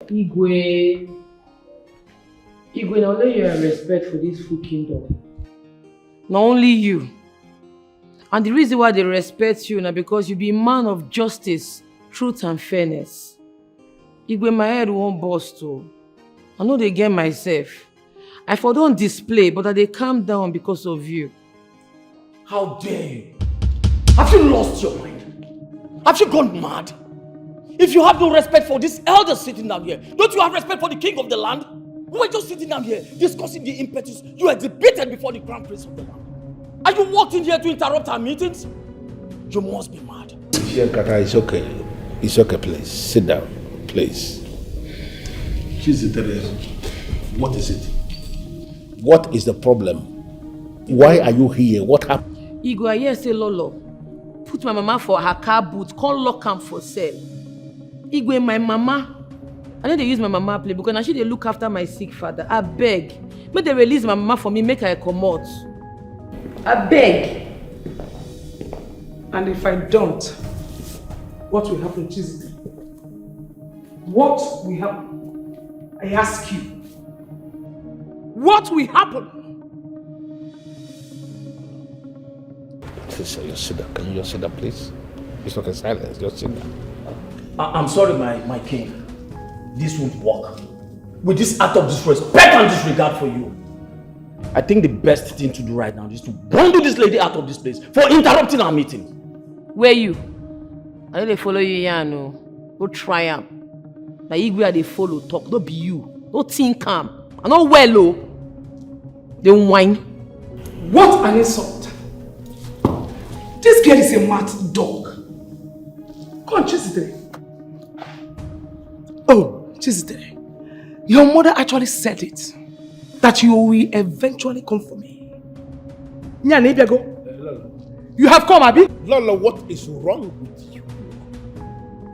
Igwe, now let you have respect for this full kingdom. Not only you. And the reason why they respect you now because you be a man of justice, truth and fairness. Igwe, my head won't burst too. I know they get myself. I for don't display, but they calm down because of you. How dare you? Have you lost your mind? Have you gone mad? If you have no respect for this elder sitting down here, don't you have respect for the king of the land? We were just sitting down here discussing the impetus you exhibited before the crown prince of the land. Are you walked in here to interrupt our meetings? You must be mad. Kaka, it's okay. It's okay, please. Sit down, please. What is it? What is the problem? Why are you here? What happened? Igwe, I hear say Lolo put my mama for her car boot, can't lock am for sale. Igwe, my mama, I know they use my mama play because now she they look after my sick father. I beg. Make they release my mama for me, make her come out. I beg. And if I don't, what will happen, Tuesday? What will happen? I ask you. What will happen? Just sit down. Can you just sit down, please? It's not a silence. Just sit down. I'm sorry, my king. This won't work. With this act of disrespect and disregard for you, I think the best thing to do right now is to bundle this lady out of this place for interrupting our meeting. Where you? I know they follow you here, no. Go try am. Now Igwe they follow talk, don't be you. Don't think calm. I know well, oh. They whine. What an insult! This girl is a mad dog. Come on, Tuesday. Oh, Tuesday. Your mother actually said it. That you will eventually come for me. You have come, Abi? Lola, what is wrong with you?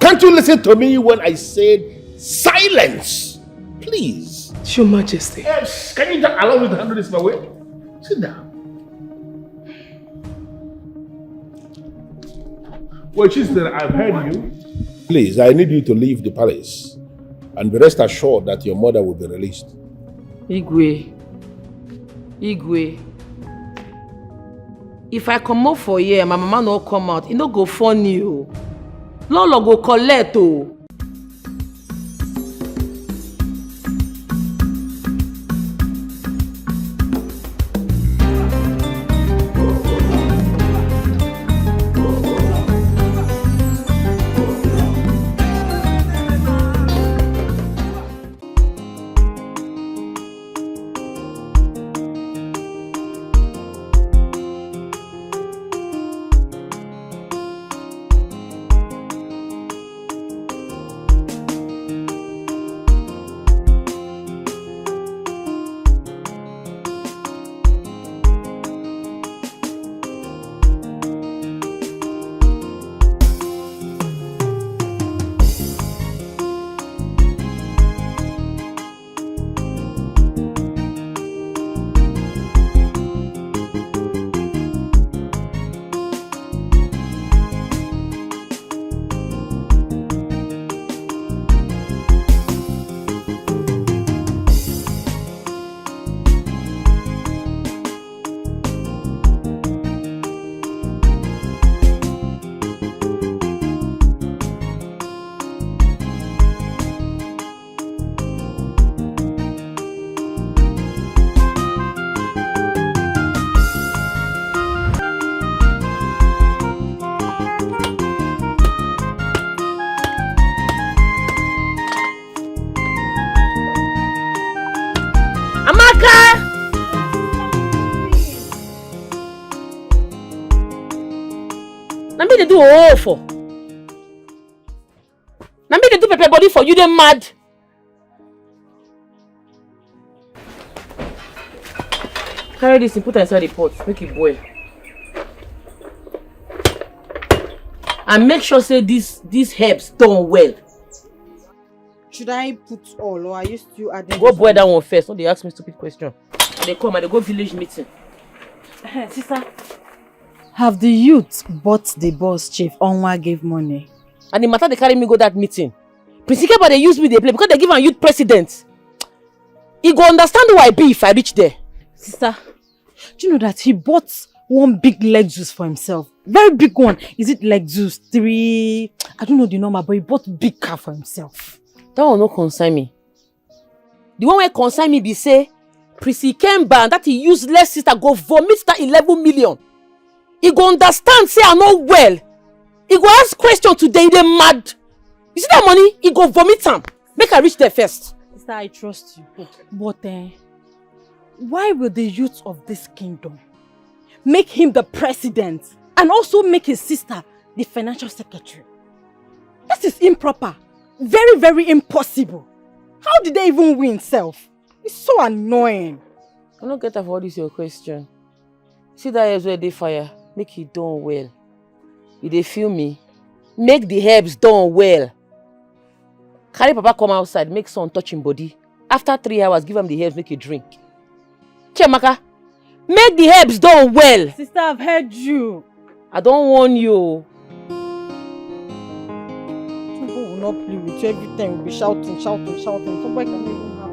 Can't you listen to me when I said silence? Please. Your Majesty. Yes. Can you just allow me to handle this my way? Sit down. Well, Chester, I've heard you. Please, I need you to leave the palace and be rest assured that your mother will be released. Igwe. If I come out for here, my mama no come out, it no go funny o. Lolo go collect o. They do all for. Now me they do pepper body for you, they mad. Carry this and put it inside the pot, make it boil. And make sure say these herbs done well. Should I put all or are you still adding? Go boil that one first. Don't they ask me stupid question. And they come and they go village meeting. Sister. Have the youth bought the boss chief? Onwa gave money. And the matter they carry me go that meeting. Prince Ikeba, they use me, they play because they give a youth president. He go understand who I be if I reach there. Sister, do you know that he bought one big Lexus for himself? Very big one. Is it Lexus 3? I don't know the number, but he bought big car for himself. That one no concern me. The one where concern me be say, Prince Ikeba that he useless sister go vomit that 11 million. He go understand, say I know well. He go ask question today, they mad. You see that money? He go vomit am. Make I reach there first. Sister, I trust you. But why will the youth of this kingdom make him the president and also make his sister the financial secretary? This is improper. Very, very impossible. How did they even win self? It's so annoying. I don't get all this your question. See that herbs where they fire, make it done well. You they feel me? Make the herbs done well. Carry Papa come outside, make son touch him body. After 3 hours, give him the herbs, make you drink. Chiamaka, make the herbs done well. Sister, I've heard you. I don't warn you. People will not play with you. Every time we'll be shouting. Somebody can even have.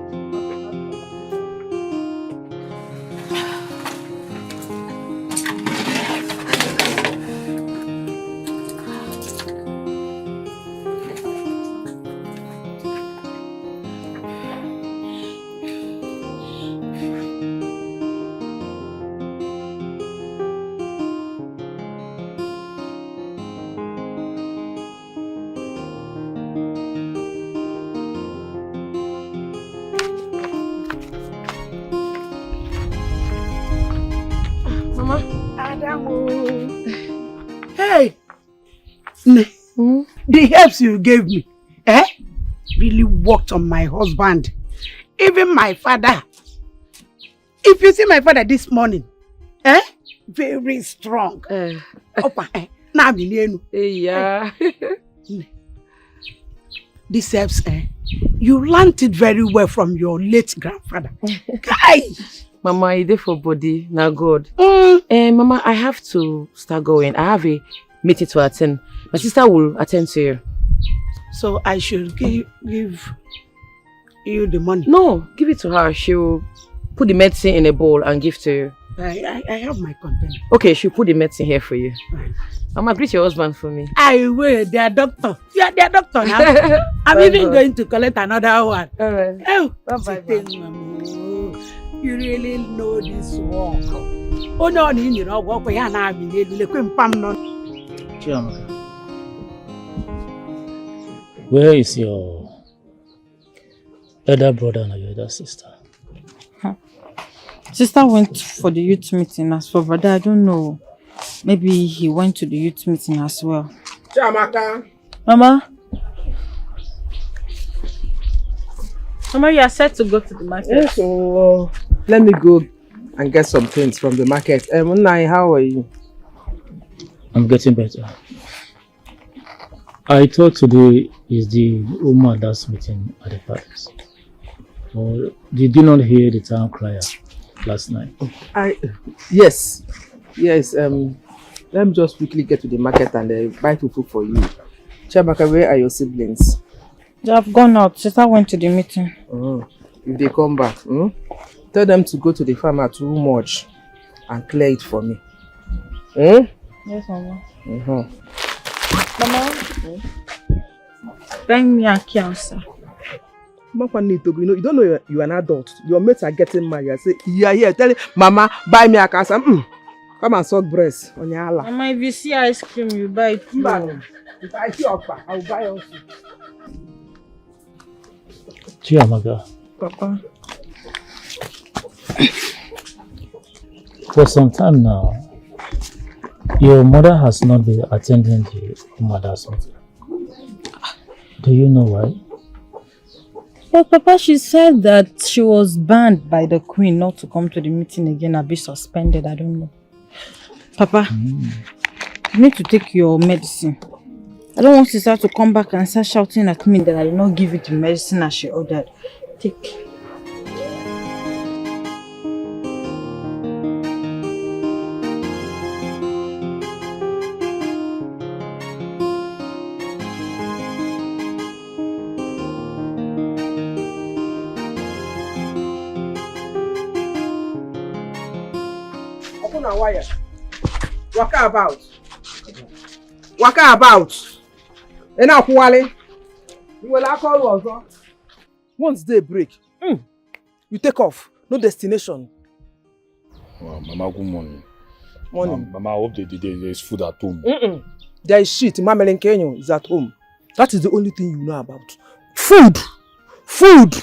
Hey, the helps you gave me, really worked on my husband. Even my father. If you see my father this morning, very strong. Yeah. This helps, you learned it very well from your late grandfather. Guys. Mama, I did for body, now God. Mama, I have to start going. I have a meeting to attend. My sister will attend to you. So I should give you the money? No, give it to her. She'll put the medicine in a bowl and give to you. I have my container. Okay, she'll put the medicine here for you. Right. Mama, greet your husband for me. I will. They are doctor. Yeah, they are doctor now. I'm even going to collect another one. All right. Oh, bye-bye. You really know this work. Oh no, you know what we are now. Where is your elder brother and your elder sister? Sister went for the youth meeting. As for brother, I don't know. Maybe he went to the youth meeting as well. Chiamaka. Mama, you are set to go to the market. Yes, so let me go and get some things from the market. Munai, how are you? I'm getting better. I thought today is the woman that's meeting at the palace. Or did you not hear the town crier last night? Yes. Let me just quickly get to the market and buy food for you. Chiamaka, where are your siblings? They have gone out. Sister went to the meeting. If they come back, tell them to go to the farm at too much and clear it for me. Yes, Mama. Mama, bring me a cancer. You don't know you're an adult. Your mates are getting married. I say, yeah, tell Mama, buy me a cancer. Come and suck breast on your Allah. Mama, if you see ice cream, you buy it. If I see Okpa, I'll buy also. Chiamaka. Papa. For some time now, your mother has not been attending the mother's meeting. Do you know why? Well, Papa, she said that she was banned by the queen not to come to the meeting again and be suspended. I don't know. Papa, you need to take your medicine. I don't want sister to come back and start shouting at me that I did not give you the medicine as she ordered. Take. Open a wire. Waka about. Waka about. And now, Kuale, you will call also. Once they break, you take off. No destination. Well, Mama, good morning. Morning. Mama, I hope there's food at home. There is shit. Mama Lenkenyo is at home. That is the only thing you know about. Food. Food.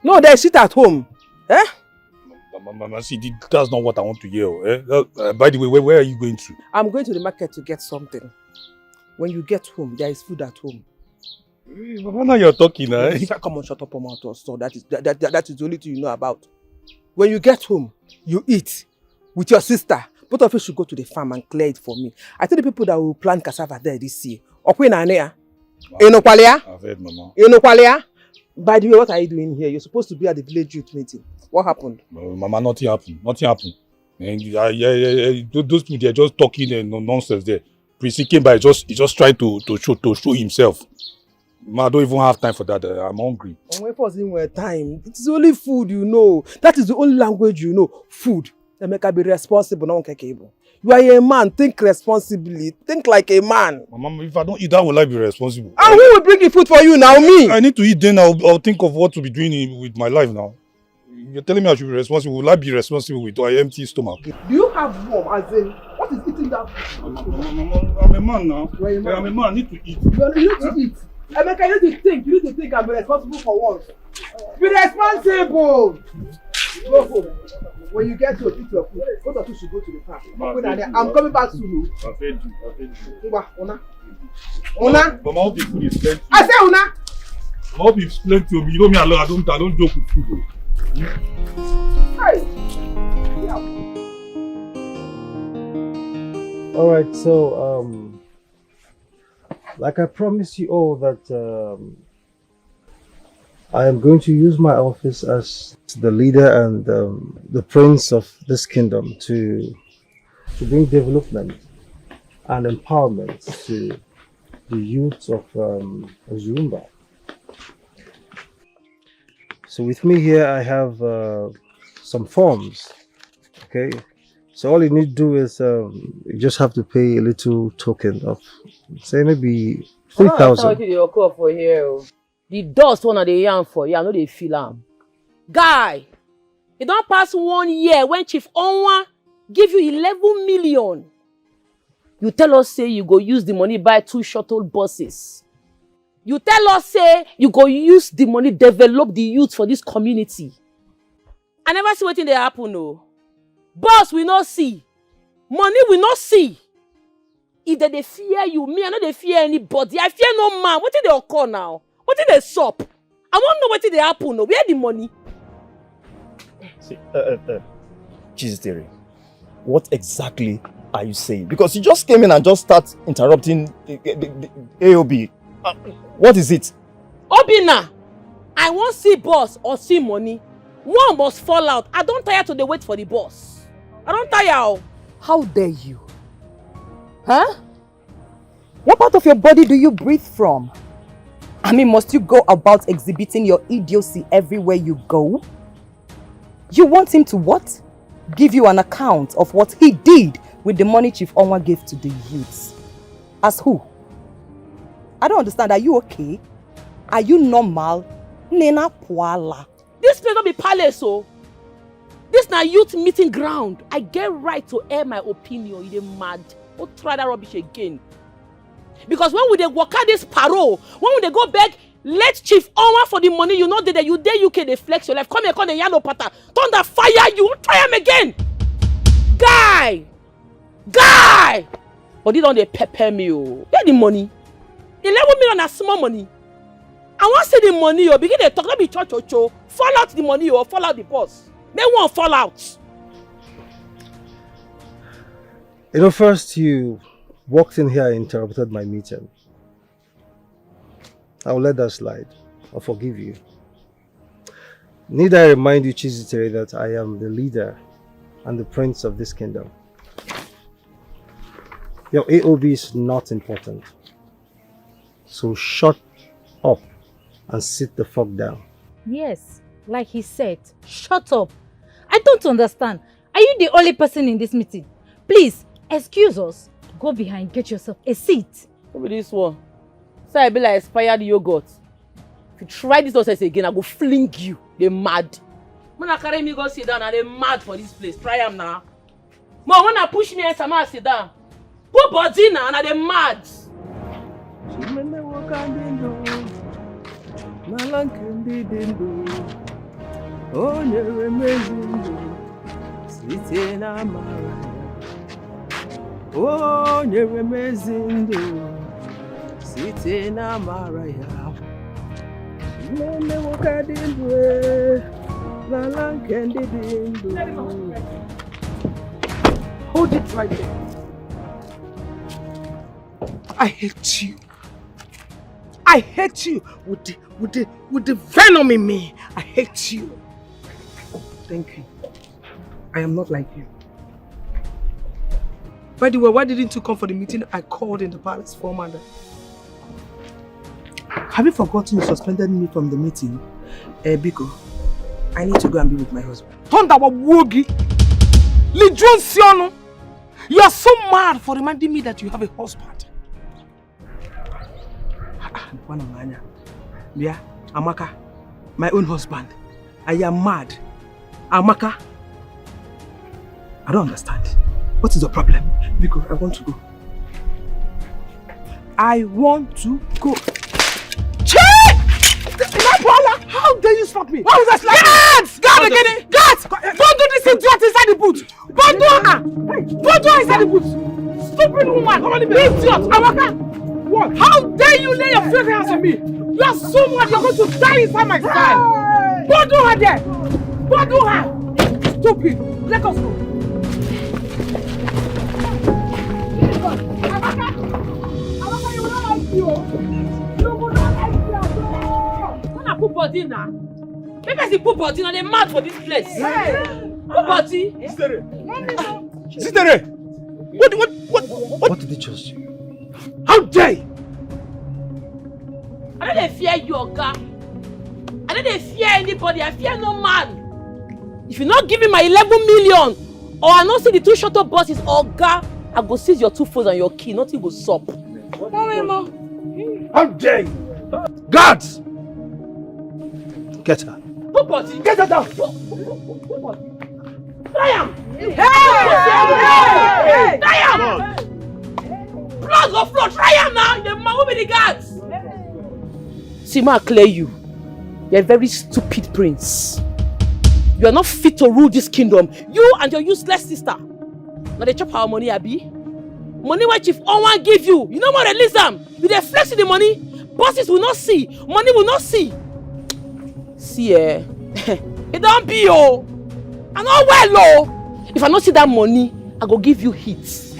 No, there is shit at home. Eh? Mama, see, that's not what I want to hear. Eh? By the way, where are you going to? I'm going to the market to get something. When you get home, there is food at home. Mama, now you're talking, eh? Come on, shut up, mouth. So that is the only thing you know about. When you get home, you eat with your sister. Both of you should go to the farm and clear it for me. I tell the people that will plant cassava there this year. I've heard, Mama. By the way, what are you doing here? You're supposed to be at the village youth meeting. What happened? Mama, nothing happened. Nothing happened. And those people, they're just talking and nonsense there. Prince came by, just trying to show himself. Mama, I don't even have time for that. I'm hungry. Time. It is only food, you know. That is the only language you know. Food. They make be responsible, not capable. You are a man. Think responsibly. Think like a man. Mama, if I don't eat, how will I be responsible? And who will bring the food for you now? Me. I need to eat. Then I'll think of what to be doing with my life now. You're telling me I should be responsible. Will I be responsible with an empty stomach? Do you have warm? As in, what is eating that food? Mama, I'm a man now. You are a man. I'm a man. I need to eat. You need to eat. Emeka, you need to think. You need to think and be responsible for once. Be responsible. Go home. When you get to eat your food, both of you should go to the park. I'm coming back soon. I've heard you. Una. Mama, I hope the food is plenty. I say Una. I hope it's plenty of me. You know me alone. I don't joke with food. Hey. Yeah. All right, so like I promised you all that I am going to use my office as the leader and the prince of this kingdom to bring development and empowerment to the youth of Zumba. So with me here I have some forms, okay? So all you need to do is you just have to pay a little token of, say maybe 3,000. For here. The dust one of the yarn for you, I know they feel am. Guy, it don't pass 1 year when Chief Onwa give you 11 million. You tell us say you go use the money buy 2 shuttle buses. You tell us say you go use the money develop the youth for this community. I never see wetin dey happen o. Boss we not see. Money we not see. If they fear you, me I no dey fear anybody. I fear no man. Wetin dey occur now? Wetin dey sup? I wan know wetin dey happen o. Where the money? See, Chiziteri, what exactly are you saying? Because you just came in and just start interrupting the AOB. What is it? Obina, I wan see boss or see money. One must fall out. I don't tire to dey wait for the boss. I don't tire. How dare you? Huh? What part of your body do you breathe from? I mean, must you go about exhibiting your idiocy everywhere you go? You want him to what? Give you an account of what he did with the money Chief Onwa gave to the youths. As who? I don't understand. Are you okay? Are you normal? Nena Puala. This place not be palace, oh. This na youth meeting ground. I get right to air my opinion. You dey mad. Don't try that rubbish again. Because when we dey walk out this parole, when we dey go beg, let Chief Onwa for the money, you know that you dey UK, they flex your life. Come here, come the yellow pattern. Thunder fire you. Try him again. Guy! But they don't dey pepper me, oh. Where the money? 11 million na small money. I want to see the money, oh. Begin to talk, not be cho. Fall out the money, or fall out the boss. They won't fall out. You know, first you walked in here and interrupted my meeting. I will let that slide. I'll forgive you. Need I remind you, Chiziteri, that I am the leader and the prince of this kingdom. Your AOB is not important. So shut up and sit the fuck down. Yes, like he said, shut up. I don't understand. Are you the only person in this meeting? Please, excuse us. Go behind, get yourself a seat. Who be this one? So I be like expired yogurt. If you try this nonsense again, I go fling you. They mad. When I carry me go sit down and they mad for this place. Try them now. Mom, when I push me and some sit down. Put body now and they mad. Hold it right there. I hate you. I hate you with the venom in me. I hate you. Thank you. I am not like you. By the way, why didn't you come for the meeting I called in the palace for Amanda? Have you forgotten you suspended me from the meeting? Biko, I need to go and be with my husband. Tondawa Wogi! Lijon Siono! You are so mad for reminding me that you have a husband. Yeah, Amaka, my own husband. I am mad. Amaka, I don't understand. What is the problem? Because I want to go. I want to go. How dare you stop me? Why was I slapping? Guards! Guard again! Guards! Don't do this idiot inside the boot! Don't do her! Don't do her inside the boot! Stupid woman! Idiot! Amaka! What? How dare you lay your filthy hands on me? You are so mad you're going to die inside my style! Don't do her there! Don't do her! Stupid! Let us go! Amaka! Amaka, you will not like you! You will not like you at all! When I put body now, maybe I put body now, they're mad for this place. Hey! Put body! Sister! What did they just do? How dare you! I don't fear you, Oga. I don't fear anybody. I fear no man. If you're not giving my 11 million, or I not see the 2 shuttle buses, Oga, I go seize your 2 phones and your key. Nothing will stop. How dare you! Guards! Get her. Put body. Get her down! Put body. Try him! Hey! Try him! Blood go flow. Try him now. The man will be the guards. See, ma, clear you. You're a very stupid prince. You are not fit to rule this kingdom. You and your useless sister. Now they chop our money, Abi. Money what Chief Owan give you. You know what, release them. You dey flex the money. Bosses will not see. Money will not see. See, it don't be, oh. I know well, oh. If I not see that money, I go give you hits.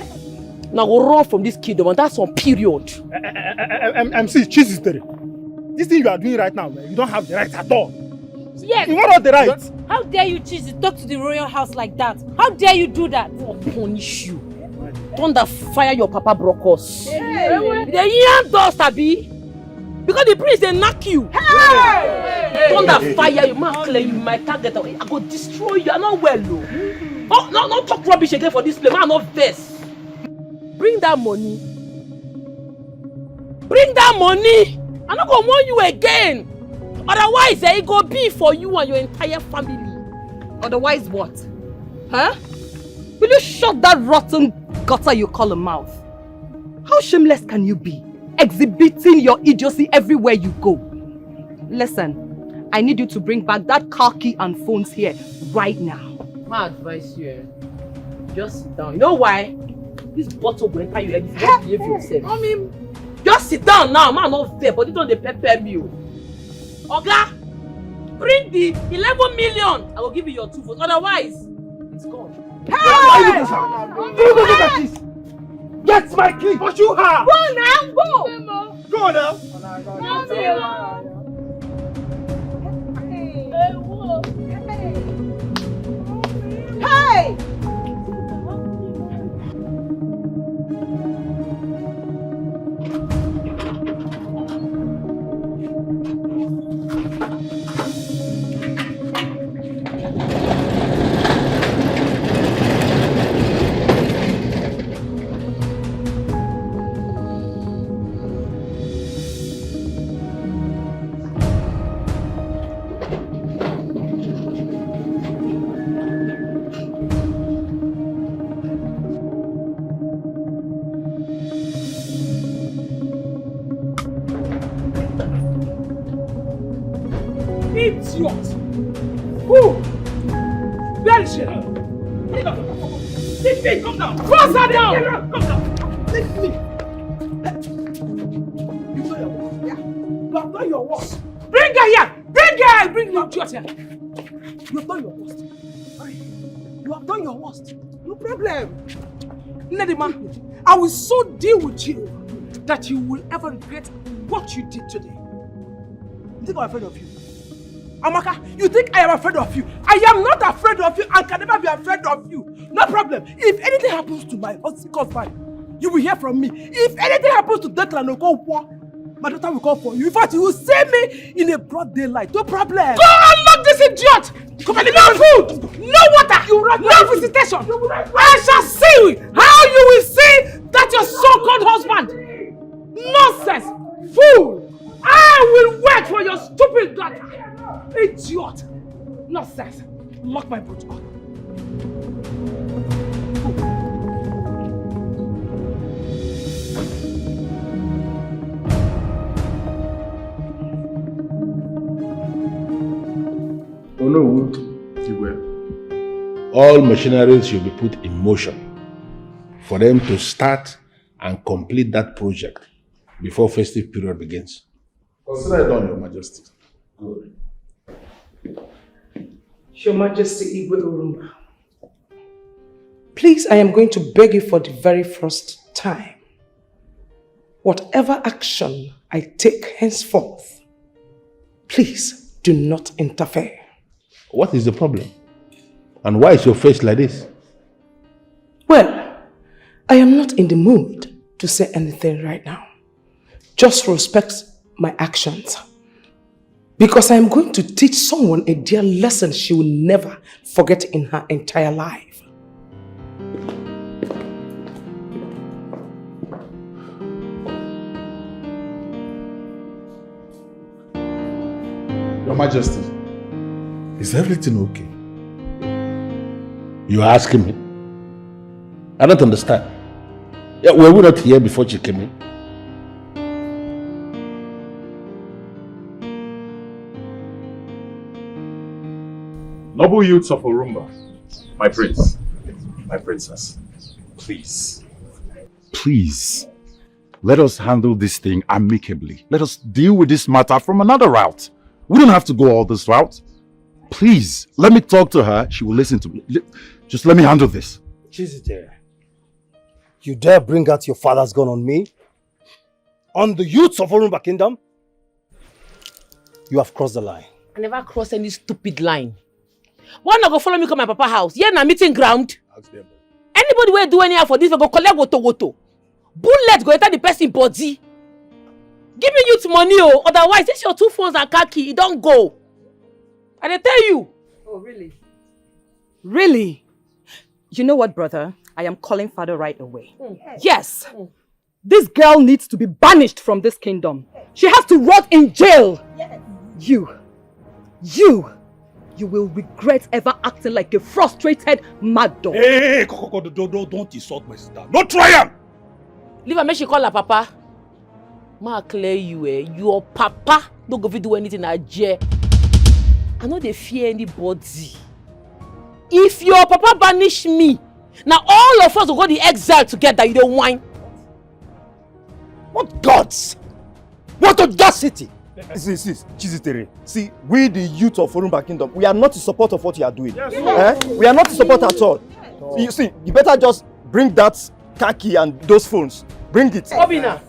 Now I go run from this kingdom, and that's on period. MC, cheese theory. This thing you are doing right now, man, you don't have the right at all. Yes. You want the right? How dare you choose to talk to the royal house like that? How dare you do that? I'll punish you. Thunder fire your papa broke us. The young dust, Abi. Because the prince they knock you. Thunder fire you, man, claim you my target. I go destroy you. I'm not well, though. Oh, no, talk rubbish again for this place. Man, not vest. Bring that money. Bring that money. I'm not gonna warn you again. Otherwise, it go be for you and your entire family. Otherwise what? Huh? Will you shut that rotten gutter you call a mouth? How shameless can you be? Exhibiting your idiocy everywhere you go. Listen, I need you to bring back that car key and phones here right now. My advice here, just sit down. You know why? This bottle will enter you head if you don't behave yourself. I mean, just sit down now, man, not there, but you don't prepare me. Oga, bring the 11 million. I will give you your 2 votes. Otherwise, it's gone. Hey! Get my key! What you have? Go now, go! Go now! Hey! Idiot! Who? Where is she? Leave me! Come down! Force her down! Come down! Leave me! You know your work, yeah? You have done your work. Bring her here! Bring her! Bring your idiot here! You have done your worst. You have done your worst. No problem. Nedima, I will so deal with you that you will ever regret what you did today. You think I'm afraid of you? Amaka, you think I am afraid of you? I am not afraid of you and can never be afraid of you. No problem. If anything happens to my husband, you will hear from me. If anything happens to Declan or Go, my daughter will call for you. In fact, you will save me in a broad daylight. No problem. Go unlock this idiot! Come on, no food, no water, no visitation. I shall see how you will see that your so-called husband. Nonsense! Fool! I will wait for your stupid daughter. Idiot! Nonsense! Lock my boot up. Oh no, all machineries should be put in motion for them to start and complete that project before festive period begins. Consider it done, Your Majesty. Good. Your Majesty Igwe Urumba, please, I am going to beg you for the very first time. Whatever action I take henceforth, please do not interfere. What is the problem? And why is your face like this? Well, I am not in the mood to say anything right now. Just respect my actions. Because I am going to teach someone a dear lesson she will never forget in her entire life. Your Majesty, is everything okay? You are asking me? I don't understand. Were we not here before she came in? Noble youths of Orumba, my prince, my princess, please. Please, let us handle this thing amicably. Let us deal with this matter from another route. We don't have to go all this route. Please, let me talk to her. She will listen to me. Just let me handle this. Chizite, you dare bring out your father's gun on me? On the youths of Orumba Kingdom? You have crossed the line. I never cross any stupid line. Why not go follow me to my papa house? Here na meeting ground. Ask them. Anybody will do anything for this, we go collect woto. Bullet go enter the person body. Give me youth money, oh. Otherwise, this your 2 phones and car key. It don't go. And I tell you. Oh, really? Really? You know what, brother? I am calling father right away. Yes. This girl needs to be banished from this kingdom. She has to rot in jail. You will regret ever acting like a frustrated mad dog. Hey, don't insult my sister. No triumph! Leave her, make she call her papa. Ma clear you, your papa don't go do anything at jail. I know they fear anybody. If your papa banish me, now all of us will go to exile together. You don't whine. What gods? What audacity? See, Chizitere. See, we the youth of Orumba Kingdom, we are not in support of what you are doing. Yes. We are not in support at all. You see, you better just bring that car key and those phones. Bring it. Obina,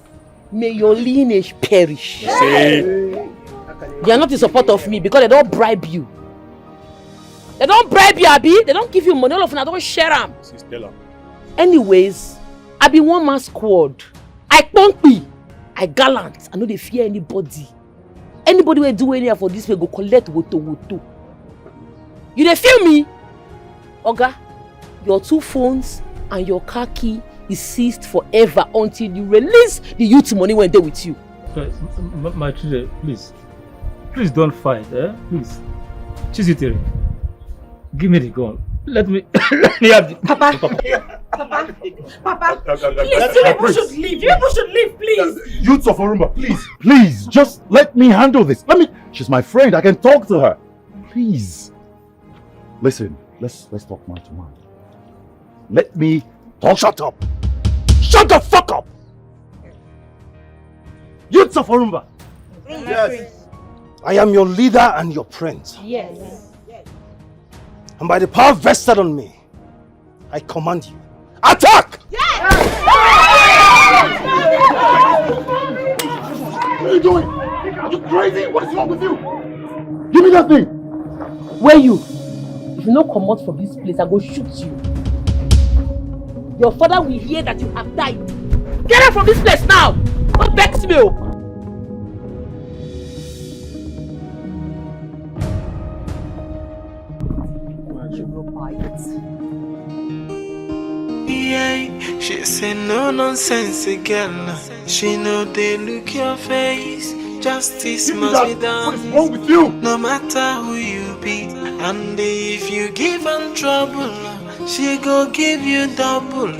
may your lineage perish. See? They are not in support of me because they don't bribe you. They don't bribe you, Abi. They don't give you money. All of them, I don't share them. Anyways, I be one man squad. I pumpy. I gallant. I know they fear anybody. Anybody will do anything for this way, go collect woto. You dey feel me? Oga, your 2 phones and your car key is seized forever until you release the youth money when they're with you. My children, please don't fight, please. Chizitere, give me the gun. Let me have the... Papa, please, you people should leave. You people should leave, please. Youths of Orumba, please, just let me handle this. She's my friend. I can talk to her. Please. Listen, let's talk man to man. Let me talk. Shut up. Shut the fuck up. Youths of Orumba. Yes. I am your leader and your prince. Yes. And by the power vested on me, I command you. Attack! What are you doing? Are you crazy? What is wrong with you? Give me that thing. Where you? If you don't come out from this place, I go shoot you. Your father will hear that you have died. Get out from this place now! Don't vex me! Yeah, she say no nonsense girl. She know they look your face. Justice must be done. What is wrong with you? No matter who you be, and if you give her trouble, she go give you double.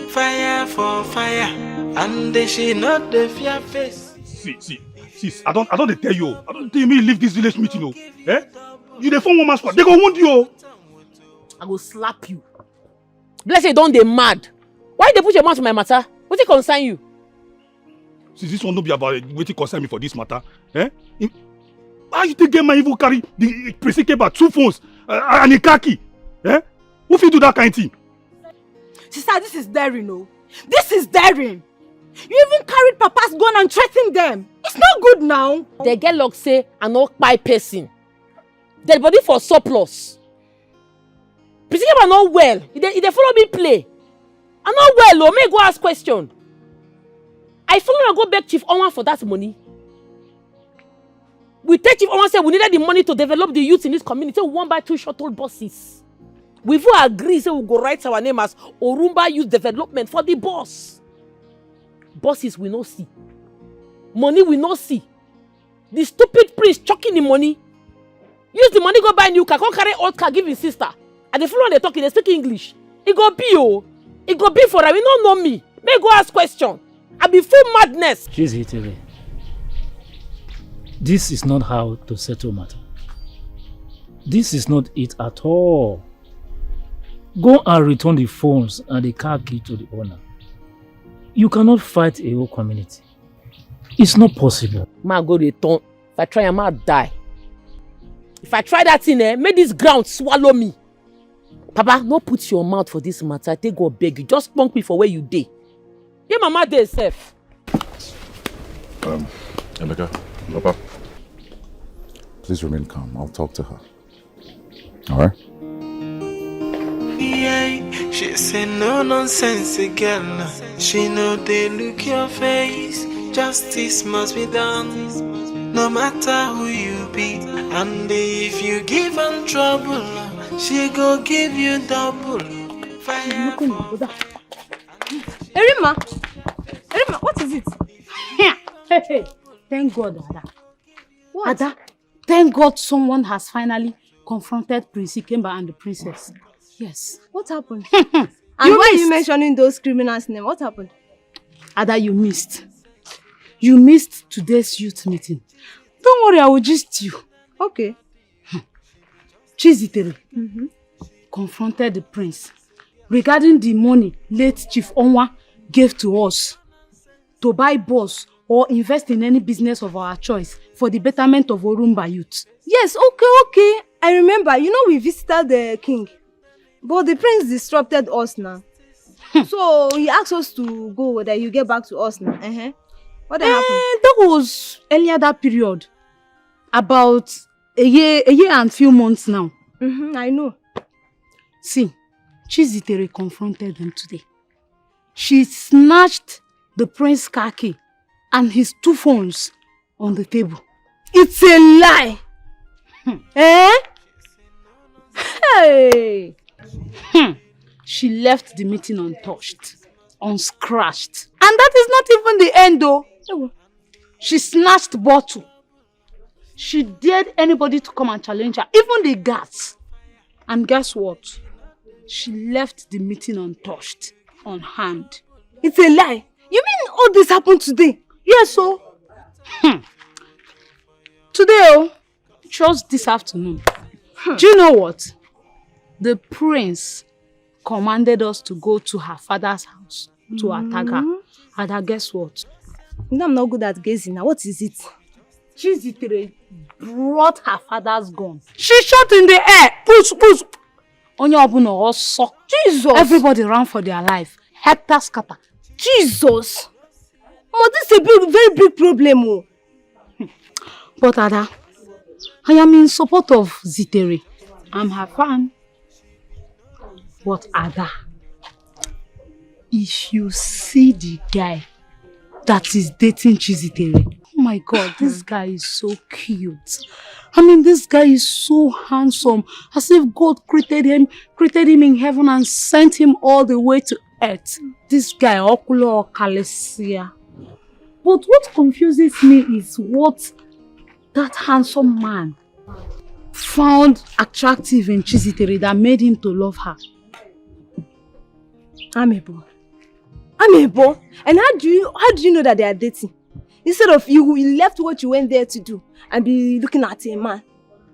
Fire for fire, and she not the fear face. See, I don't tell you. I don't tell me leave this village meeting, oh. Eh? You the phone woman squad. They go wound you. I go slap you. Bless you, don't they mad? Why they put your mouth in my matter? What it concern you? See, this one no be about waiting concern me for this matter. Eh? How you think my evil carry the precinct about 2 phones and a car key? Eh? Who fit do that kind of thing? Sister, this is daring, no? This is daring. You even carried Papa's gun and threatened them. It's not good now. They get luck say I no buy person. Dead body for surplus. Precinct are not well. If they follow me play. I'm not well, oh. May go ask question. I follow and go beg Chief Owan for that money. We tell Chief Owan say we needed the money to develop the youth in this community. We want buy 2 shuttle buses. We will agree say we go write our name as Orumba Youth Development for the boss. Bosses we no see. Money we no see. The stupid priest chucking the money. Use the money go buy new car. Come carry old car give his sister. And the follow they talking, they speak English. It go be oh. It go be for her. You don't know me. May go ask question. I be full madness. Chizzy, this is not how to settle matter. This is not it at all. Go and return the phones and the car key to the owner. You cannot fight a whole community. It's not possible. Ma go return. If I try, I might die. If I try that thing, make this ground swallow me. Papa, no put your mouth for this matter. Take go beg you. Just punk me for where you dey. Yeah, mama dey safe. Emeka, Papa, please remain calm. I'll talk to her. All right? Yeah, she say no nonsense girl. She know they look your face. Justice must be done. No matter who you be, and if you give her trouble, she go give you double. Fire for Erima, what is it? Hey, thank God, Ada. What? Ada, thank God someone has finally confronted Prince Ikemba and the princess. Yes. What happened? And why are you mentioning those criminals' names? What happened? Ada, you missed. You missed today's youth meeting. Don't worry, I will gist you. Okay. Chizitere confronted the prince regarding the money late Chief Onwa gave to us to buy bus or invest in any business of our choice for the betterment of Orumba youth. Yes, okay. I remember. You know we visited the king. But the prince disrupted us now. So he asked us to go whether you get back to us now. What happened? That was earlier that period. About a year and few months now. I know. See, Chizitere confronted them today. She snatched the prince's car key and his 2 phones on the table. It's a lie! Hey! She left the meeting untouched, unscratched. And that is not even the end though. She snatched the bottle. She dared anybody to come and challenge her, even the guards. And guess what? She left the meeting untouched, unharmed. It's a lie. You mean all this happened today? Yes, so. Today, just this afternoon. Do you know what? The prince commanded us to go to her father's house to attack her. And guess what? I'm not good at gazing now. What is it? Chizitere brought her father's gun. She shot in the air. Push, push. Onye obuno also. Jesus. Everybody ran for their life. Hector scatter. Jesus. Oh, this is a very big problem. Oh. But Ada, I am in support of Zitere. I'm her fan. But Ada, if you see the guy that is dating Chizitere, oh my God, this guy is so cute. I mean, this guy is so handsome. As if God created him in heaven and sent him all the way to earth. This guy, Okulo Kalesia. But what confuses me is what that handsome man found attractive in Chizitere that made him to love her. Amebo. And how do you know that they are dating? Instead of you left what you went there to do and be looking at a man.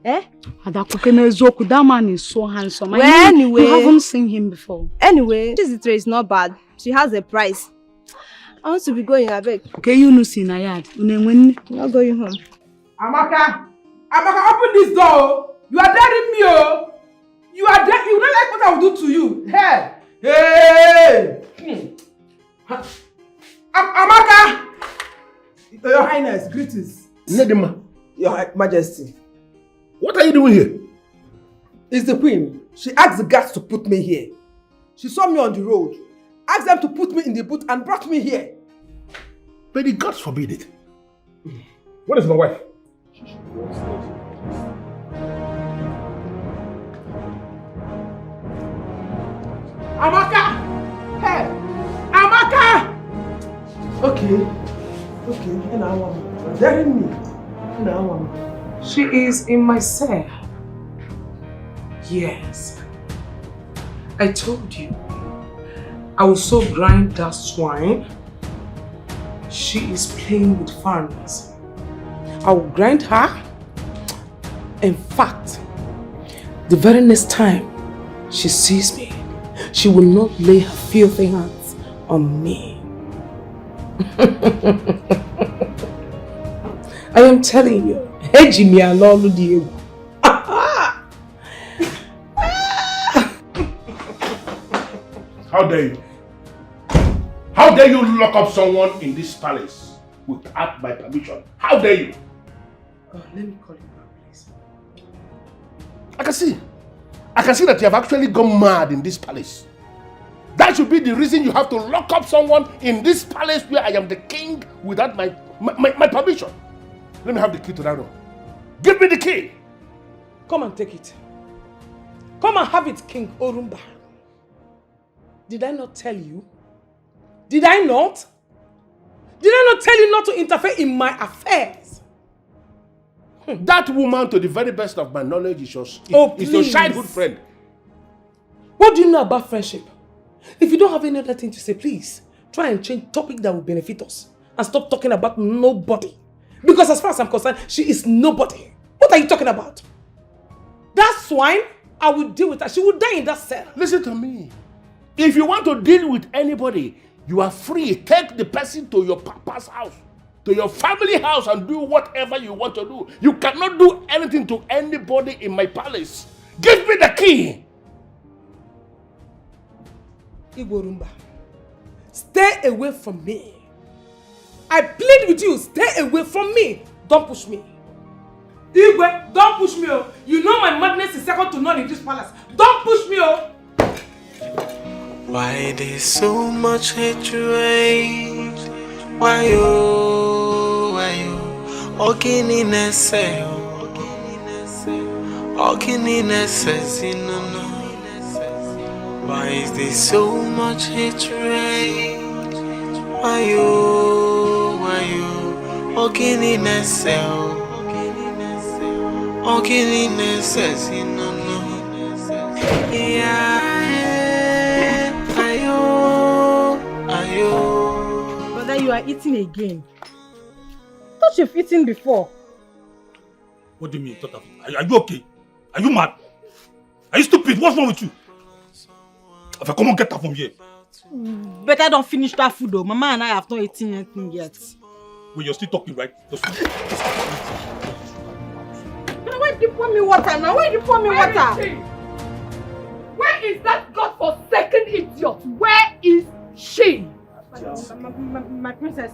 Eh? That man is so handsome. Well, anyway, you haven't seen him before. Anyway, Chizitere is not bad. She has a price. I want to be going, I beg. Okay, you know, see Nayad. Not going home. Amaka, open this door. You are daring me, oh. You are there. You don't like what I will do to you. Hey. Amaka. Your Highness, greetings. Nedima. Your Majesty. What are you doing here? It's the Queen. She asked the guards to put me here. She saw me on the road, asked them to put me in the boot and brought me here. But the gods forbid it. What is my wife? Amaka! Hey! Amaka! Okay. You're daring me. She is in my cell. Yes. I told you. I will so grind that swine. She is playing with fans. I will grind her. In fact, the very next time she sees me, she will not lay her filthy hands on me. I am telling you, Ejimi alolu Diego. How dare you? How dare you lock up someone in this palace without my permission? How dare you? Let me call you back, please. I can see that you have actually gone mad in this palace. That should be the reason you have to lock up someone in this palace where I am the king without my permission. Let me have the key to that room. Give me the key. Come and take it. Come and have it, King Orumba. Did I not tell you? Did I not? Did I not tell you not to interfere in my affairs? That woman, to the very best of my knowledge, is your childhood friend. What do you know about friendship? If you don't have any other thing to say, please try and change topic that will benefit us and stop talking about nobody. Because as far as I'm concerned, she is nobody. What are you talking about? That swine, I will deal with her. She will die in that cell. Listen to me. If you want to deal with anybody, you are free. Take the person to your papa's house, to your family house, and do whatever you want to do. You cannot do anything to anybody in my palace. Give me the key. Igorumba, stay away from me. I plead with you, stay away from me. Don't push me. Igwe, don't push me. Oh. You know my madness is second to none in this palace. Don't push me. Oh. Why there's so much hatred? Why you? Okininese, no. Why is there so much hatred? Why you? Okininese, no. Brother, you are eating again. I thought you've eaten before. What do you mean, thought of it? Are you okay? Are you mad? Are you stupid? What's wrong with you? If I come on, get her from here. Better don't finish that food though. Mama and I have not eaten anything yet. Well, you're still talking, right? Just... Why did you pour me water now? Why did you pour me water? Where is that godforsaken idiot? Where is she? My princess.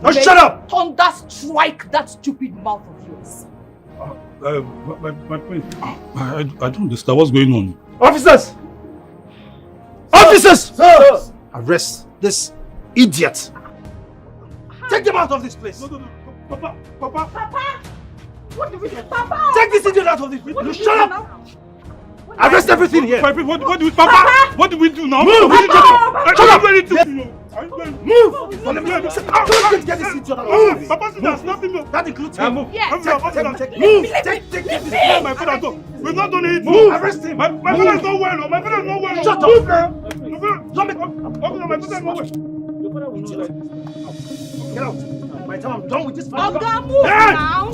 Oh, shut up! Thunder strike that stupid mouth of yours. My friend, I don't understand what's going on. Officers! Officers! Sir! Arrest this idiot. Take them out of this place. No. Papa! What do we do? Papa! Take this idiot out of this place. Shut up! Arrest everything here. What do we, Papa? What do we do now? Move! Shut up! Move! Don't get this idiot out of this. Papa, that's nothing. That includes him. Move! Yes. Move! Take this. My father, we've not done it. Move! Arrest him. My father is not well. My father is not well. Shut up! Don't make... My father is not well. Get out. By the time I'm done with this fight, Oga, move now.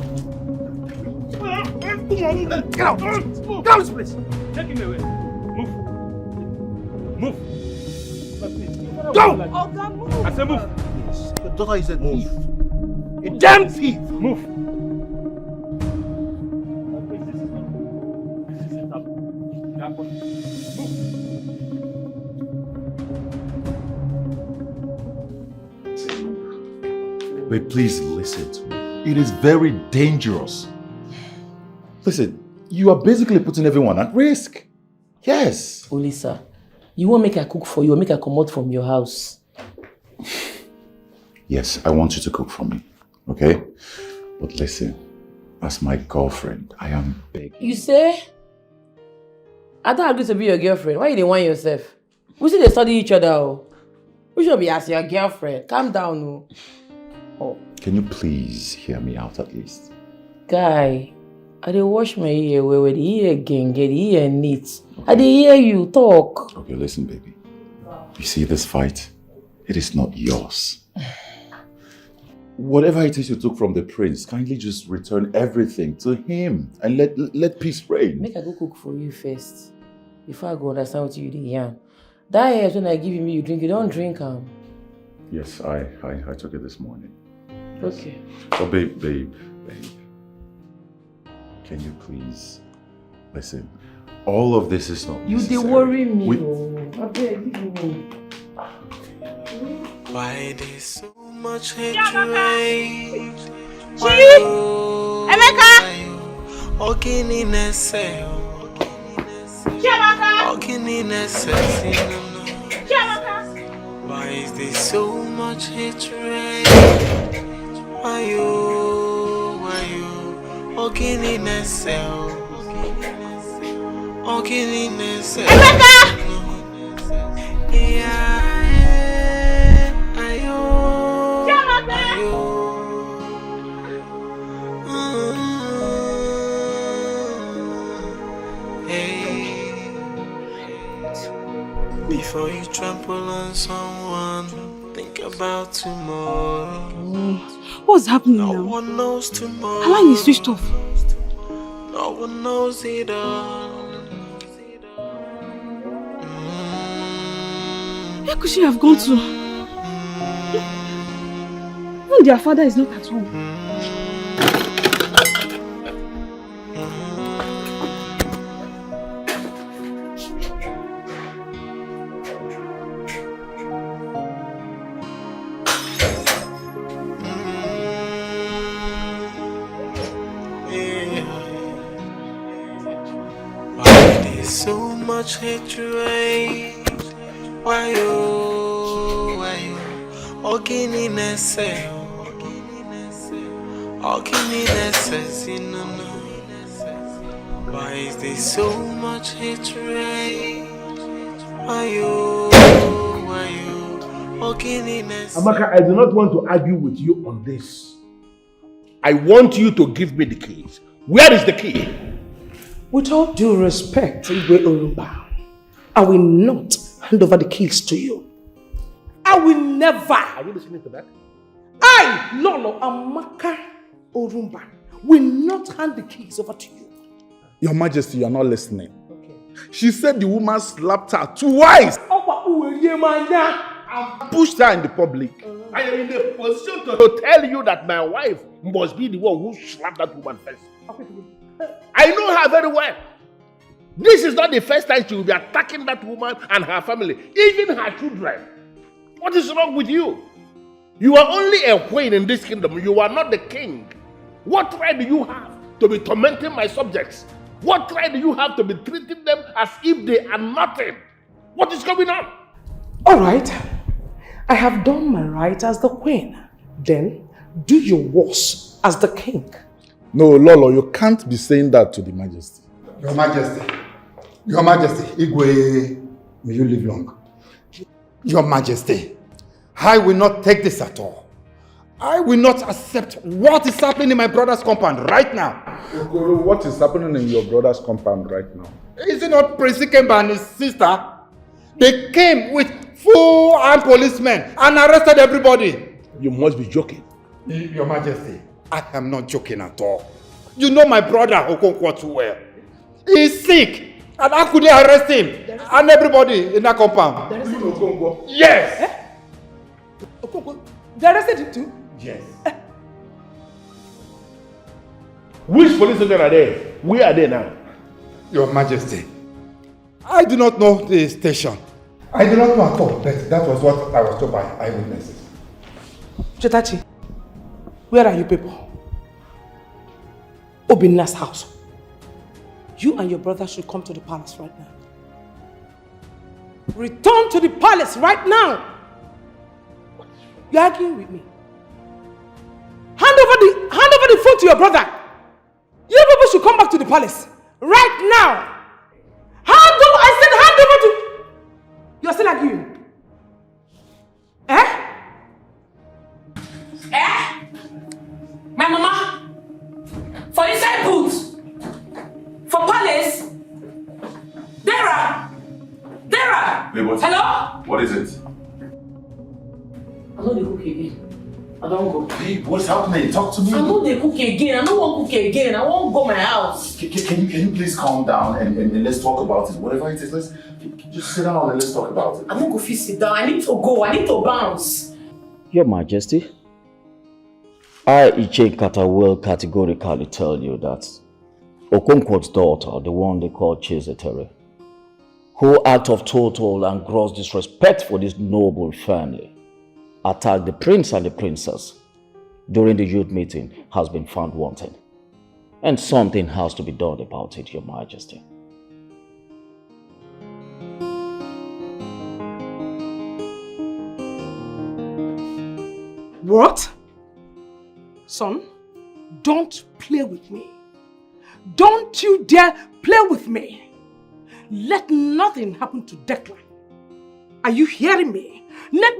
Get out! Get out of this place! Take him away. Move. Go! Oga, move. I said move. Your daughter is a thief. A damn thief! Move. But please listen to me. It is very dangerous. Listen, you are basically putting everyone at risk. Yes. Olisa, you won't make her cook for you or make her come out from your house. Yes, I want you to cook for me. Okay? But listen, as my girlfriend, I am begging. You say? I don't agree to be your girlfriend. Why you didn't want yourself? We see they study each other. Oh. We should be as your girlfriend. Calm down. Oh. Can you please hear me out at least? Guy, I dey wash my ear where the ear again get the ear neat. I dey hear you talk. Okay, listen, baby. You see this fight? It is not yours. Whatever it is you took from the prince, kindly just return everything to him and let peace reign. Make I go cook for you first. Before I go understand what you dey yarn. That hair when I give you drink, you don't drink am. Yes, I took it this morning. Yes. Okay. So babe. Can you please listen? All of this is not You dey necessary. worry me. Okay, give me. Why there's so much hatred? Emeka! Why is there so much hatred? Why you? Emeka! Before you trample on someone, think about tomorrow. What's happening now? No one knows tomorrow. Her line is switched off. No one knows it all. Where could she have gone to? Even their father is not at home. So much hatred. Why you? Ogini nese. Why is there so much hatred? Why you? Ogini nese. Amaka, I do not want to argue with you on this. I want you to give me the keys. Where is the key? With all due respect, Igwe Orumba, I will not hand over the keys to you. I will never. Are you listening to that? I, Lolo Amaka Orumba, will not hand the keys over to you. Your Majesty, you are not listening. Okay. She said the woman slapped her twice and pushed her in the public. I am in the position to tell you that my wife must be the one who slapped that woman first. I know her very well. This is not the first time she will be attacking that woman and her family, even her children. What is wrong with you? You are only a queen in this kingdom. You are not the king. What right do you have to be tormenting my subjects? What right do you have to be treating them as if they are nothing? What is going on? All right. I have done my right as the queen. Then do your worst as the king. No, Lolo, you can't be saying that to the Majesty. Your Majesty, Igwe, may you live long. Your Majesty, I will not take this at all. I will not accept what is happening in my brother's compound right now. Okoro, what is happening in your brother's compound right now? Is it not Prince Ikemba and his sister? They came with full armed policemen and arrested everybody. You must be joking. Your Majesty, I am not joking at all. You know my brother Okonkwo too well. He's sick. And how could they arrest him? And everybody in that compound? Okonkwo? Yes. Okonkwo, they arrested him too? Yes. Which police station are there? Where are they now? Your Majesty, I do not know the station. I do not know at all, but that was what I was told by eyewitnesses. Chetachi, where are you people? Obinna's house. You and your brother should come to the palace right now. Return to the palace right now. You're arguing with me. Hand over the phone to your brother. You people should come back to the palace right now. I said hand over to... You're still arguing. My mama? For inside boots? For palace? Dara! Wait, what? Hello? What is it? I'm not the cook again. I don't go. Babe, what's happening? Talk to me. I'm not the cook again. I don't want to cook again. I won't go my house. Can you please calm down and let's talk about it? Whatever it is, let's just sit down and let's talk about it. I'm not going to sit down. I need to go. I need to bounce. Your Majesty, I, Iche Kata, will categorically tell you that Okonkwo's daughter, the one they call Chizitere, who act of total and gross disrespect for this noble family, attacked the prince and the princess during the youth meeting, has been found wanting. And something has to be done about it, Your Majesty. What? Son, don't play with me. Don't you dare play with me. Let nothing happen to Declan. Are you hearing me? Let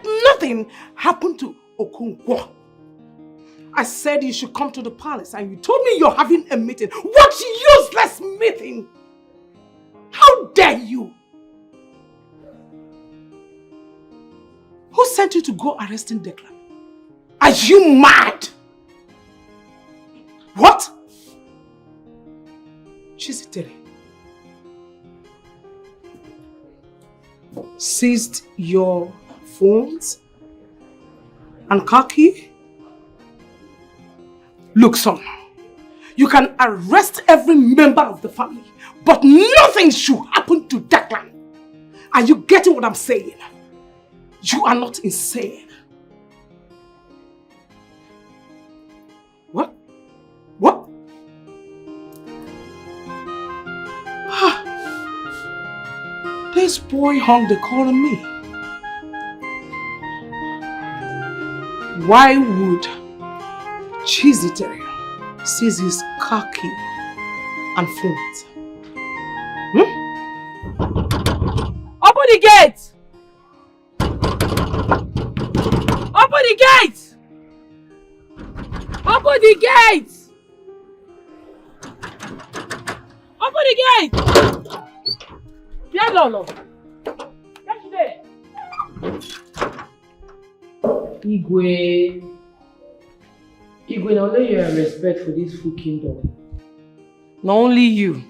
nothing happen to Okonkwo. I said you should come to the palace and you told me you're having a meeting. What useless meeting? How dare you? Who sent you to go arresting Declan? Are you mad? What? Chizitere seized your phones and car key? Look, son, you can arrest every member of the family, but nothing should happen to Declan. Are you getting what I'm saying? You are not insane. What? What? This boy hung the call on me. Why would Chizitere seize his car key and phones? Open the gate! Open the gate! Open the gate! Open the gate! Yeah, Lolo. Catch there. Igwe, now only you have respect for this full kingdom. Not only you.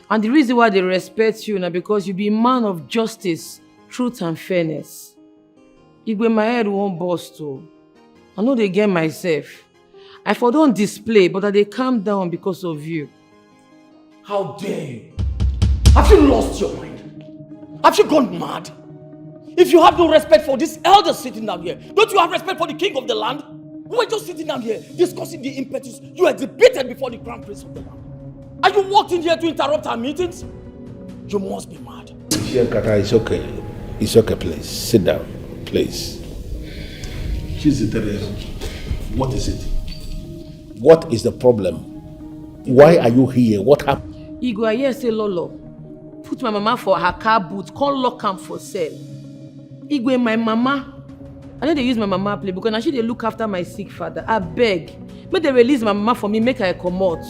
And the reason why they respect you now because you be a man of justice, truth and fairness. Igwe, my head won't burst too. I know they get myself. I for don't display, but that they calm down because of you. How dare you? Have you lost your mind? Have you gone mad? If you have no respect for this elder sitting down here, don't you have respect for the king of the land? We were just sitting down here discussing the impetus you exhibited before the crown prince of the land. And you walked in here to interrupt our meetings? You must be mad. Kata, it's okay. It's okay, please. Sit down, please. What is it? What is the problem? Why are you here? What happened? Igwe, I hear say Lolo put my mama for her car boot, can't lock am for sale. Igwe, my mama, I know they use my mama play because now she they look after my sick father. I beg. Make they release my mama for me, make her come out.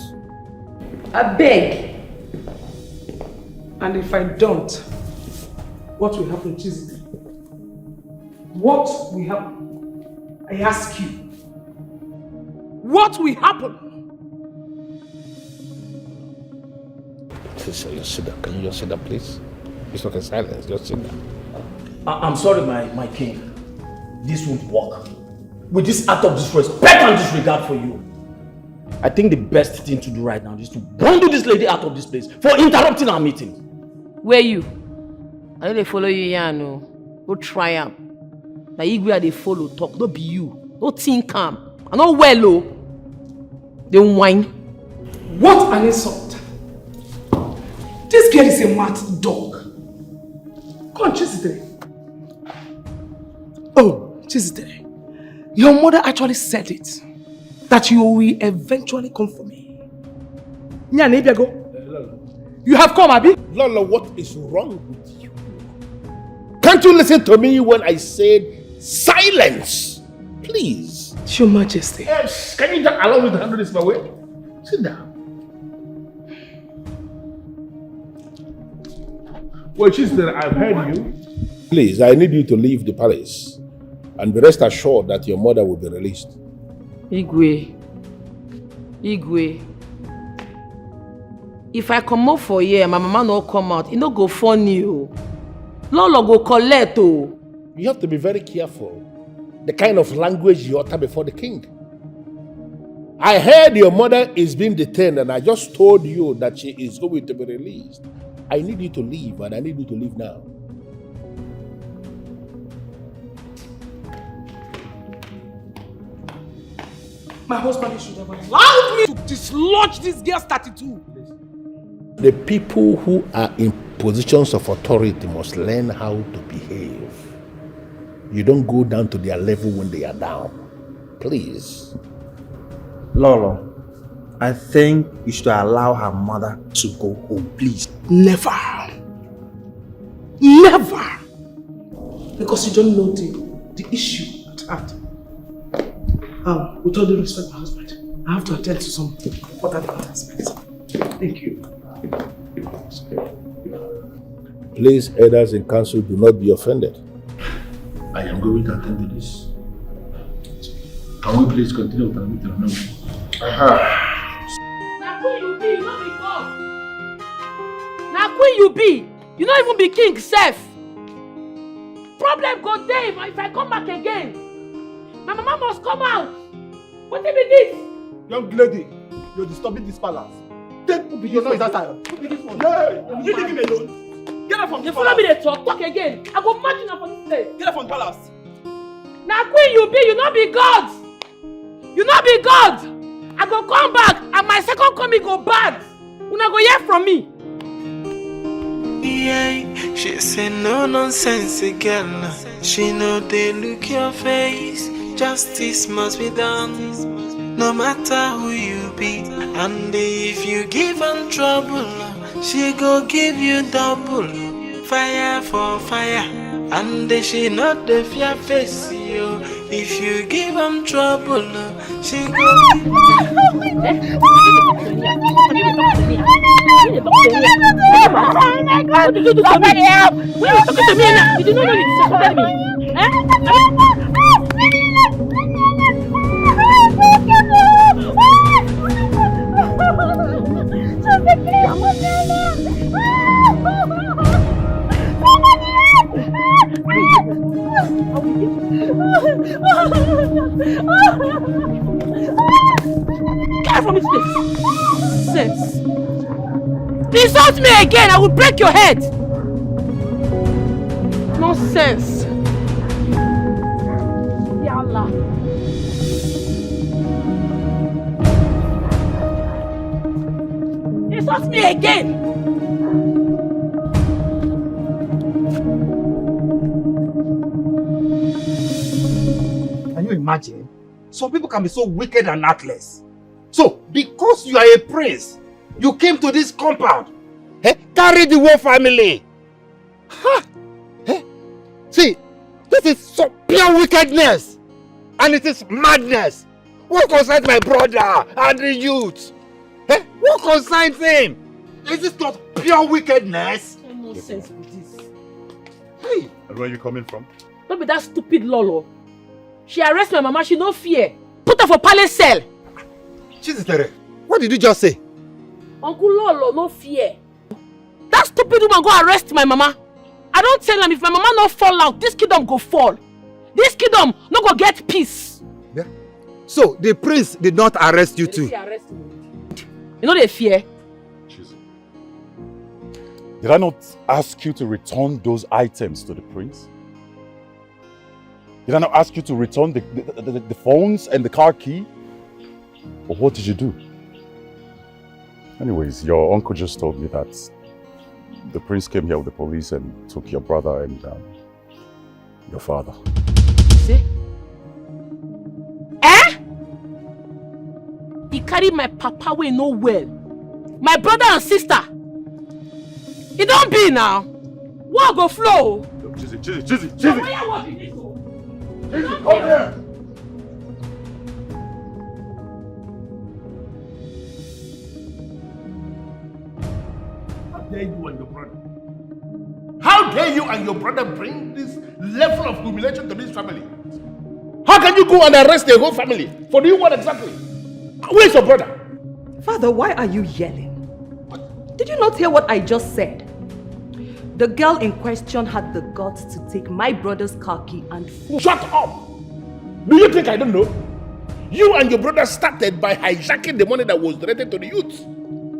I beg. And if I don't, what will happen, Chizzy? What will happen? I ask you. What will happen? Just sit down. Can you just sit down, please? It's not a silence. Just sit down. I'm sorry, my king. This won't work. With this act of disrespect and disregard for you, I think the best thing to do right now is to bundle this lady out of this place for interrupting our meeting. Where you? I know they follow you here, no. Go try am. Now Igwe they follow talk, don't be you. Don't think calm. I know well, oh. They whine. What an insult. This girl is a mad dog. Come on, Chizzy. Oh, Chizzy. Your mother actually said it. That you will eventually come for me. You have come, Abi? Lolo, what is wrong with you? Can't you listen to me when I said silence? Please. Your Majesty. Yes. Can you just allow me to handle this my way? Sit down. Well, sister, I've heard you. Please, I need you to leave the palace and be rest assured that your mother will be released. Igwe. If I come out for here, my mama no come out, it no go funny. Lolo go collect. You have to be very careful. The kind of language you utter before the king. I heard your mother is being detained and I just told you that she is going to be released. I need you to leave and I need you to leave now. My husband should have allowed me to dislodge this girl's 32. The people who are in positions of authority must learn how to behave. You don't go down to their level when they are down. Please. Lolo, I think you should allow her mother to go home, please. Never. Never. Because you don't know the issue at heart. With all due respect, my husband, I have to attend to some important aspects. Thank you. Please, elders in council, do not be offended. I am going to attend to this. Can we please continue with our meeting now? Now queen you be, you not be God. Now queen you be, you not even be king self. Problem go there if I come back again. My mama must come out. What be this? Young lady, you're disturbing this palace. Take your noise that time. Yeah, you leave him alone. Get up from the palace. Follow me the talk again. I go march you from this place. Get up from the palace. Now queen you be, you not be God. You not be God. I go come back and my second coming go bad. Una go hear from me. Yeah, she say no nonsense girl. She know they look your face. Justice must be done, no matter who you be. And if you give her trouble, she go give you double. Fire for fire, and she not the fear face you. If you give her trouble, she go give you Somebody help! Why are you talking to me now? Did you know you disrespected me? Nonsense. Insult me again, I will break your head. Nonsense. Yalla. Insult me again. Can you imagine? Some people can be so wicked and heartless. So, because you are a prince, you came to this compound. Carry the whole family. Ha! See, this is so pure wickedness. And it is madness. What concerns my brother and the youth? What concerns him? Is this not pure wickedness? No sense with this. Hey. And where are you coming from? Don't be that stupid Lolo. She arrest my mama, she no fear. Put her for palace cell. Chizitere, what did you just say? Uncle Lolo, no fear. That stupid woman go arrest my mama. I don't tell him if my mama no fall out, this kingdom go fall. This kingdom no go get peace. Yeah. So the prince did not arrest you too? Arrest me. You know they fear. Did I not ask you to return those items to the prince? Did I not ask you to return the phones and the car key? Or what did you do? Anyways, your uncle just told me that the prince came here with the police and took your brother and your father. See? Eh? He carried my papa away no well. My brother and sister. It don't be now. What go flow? Chizzy. Come here. How dare you and your brother? How dare you and your brother bring this level of humiliation to this family? How can you go and arrest the whole family? For doing what exactly? Where's your brother? Father, why are you yelling? Did you not hear what I just said? The girl in question had the guts to take my brother's car key and phone. Shut up! Do you think I don't know? You and your brother started by hijacking the money that was donated to the youth.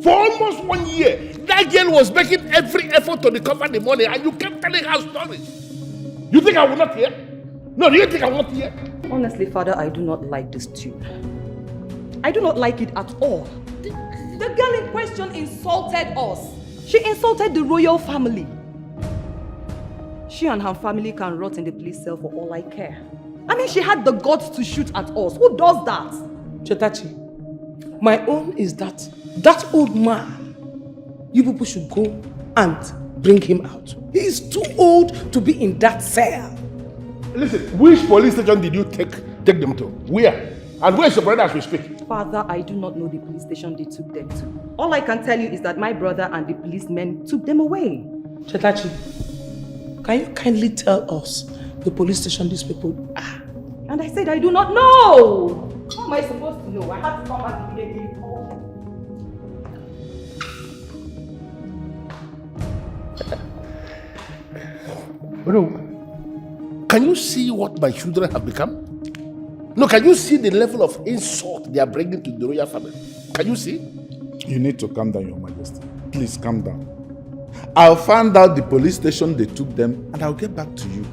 For almost 1 year, that girl was making every effort to recover the money and you kept telling her stories. You think I will not hear? No, do you think I will not hear? Honestly, Father, I do not like this tune. I do not like it at all. The girl in question insulted us. She insulted the royal family. She and her family can rot in the police cell for all I care. I mean, she had the guts to shoot at us. Who does that? Chetachi, my own is that old man, you people should go and bring him out. He is too old to be in that cell. Listen, which police station did you take them to? Where? And where's your brother as we speak? Father, I do not know the police station they took them to. All I can tell you is that my brother and the policemen took them away. Chetachi, can you kindly tell us the police station these people are? And I said I do not know. How am I supposed to know? I had to come back immediately. Can you see what my children have become? No, can you see the level of insult they are bringing to the royal family? Can you see? You need to calm down, Your Majesty. Please calm down. I'll find out the police station they took them and I'll get back to you.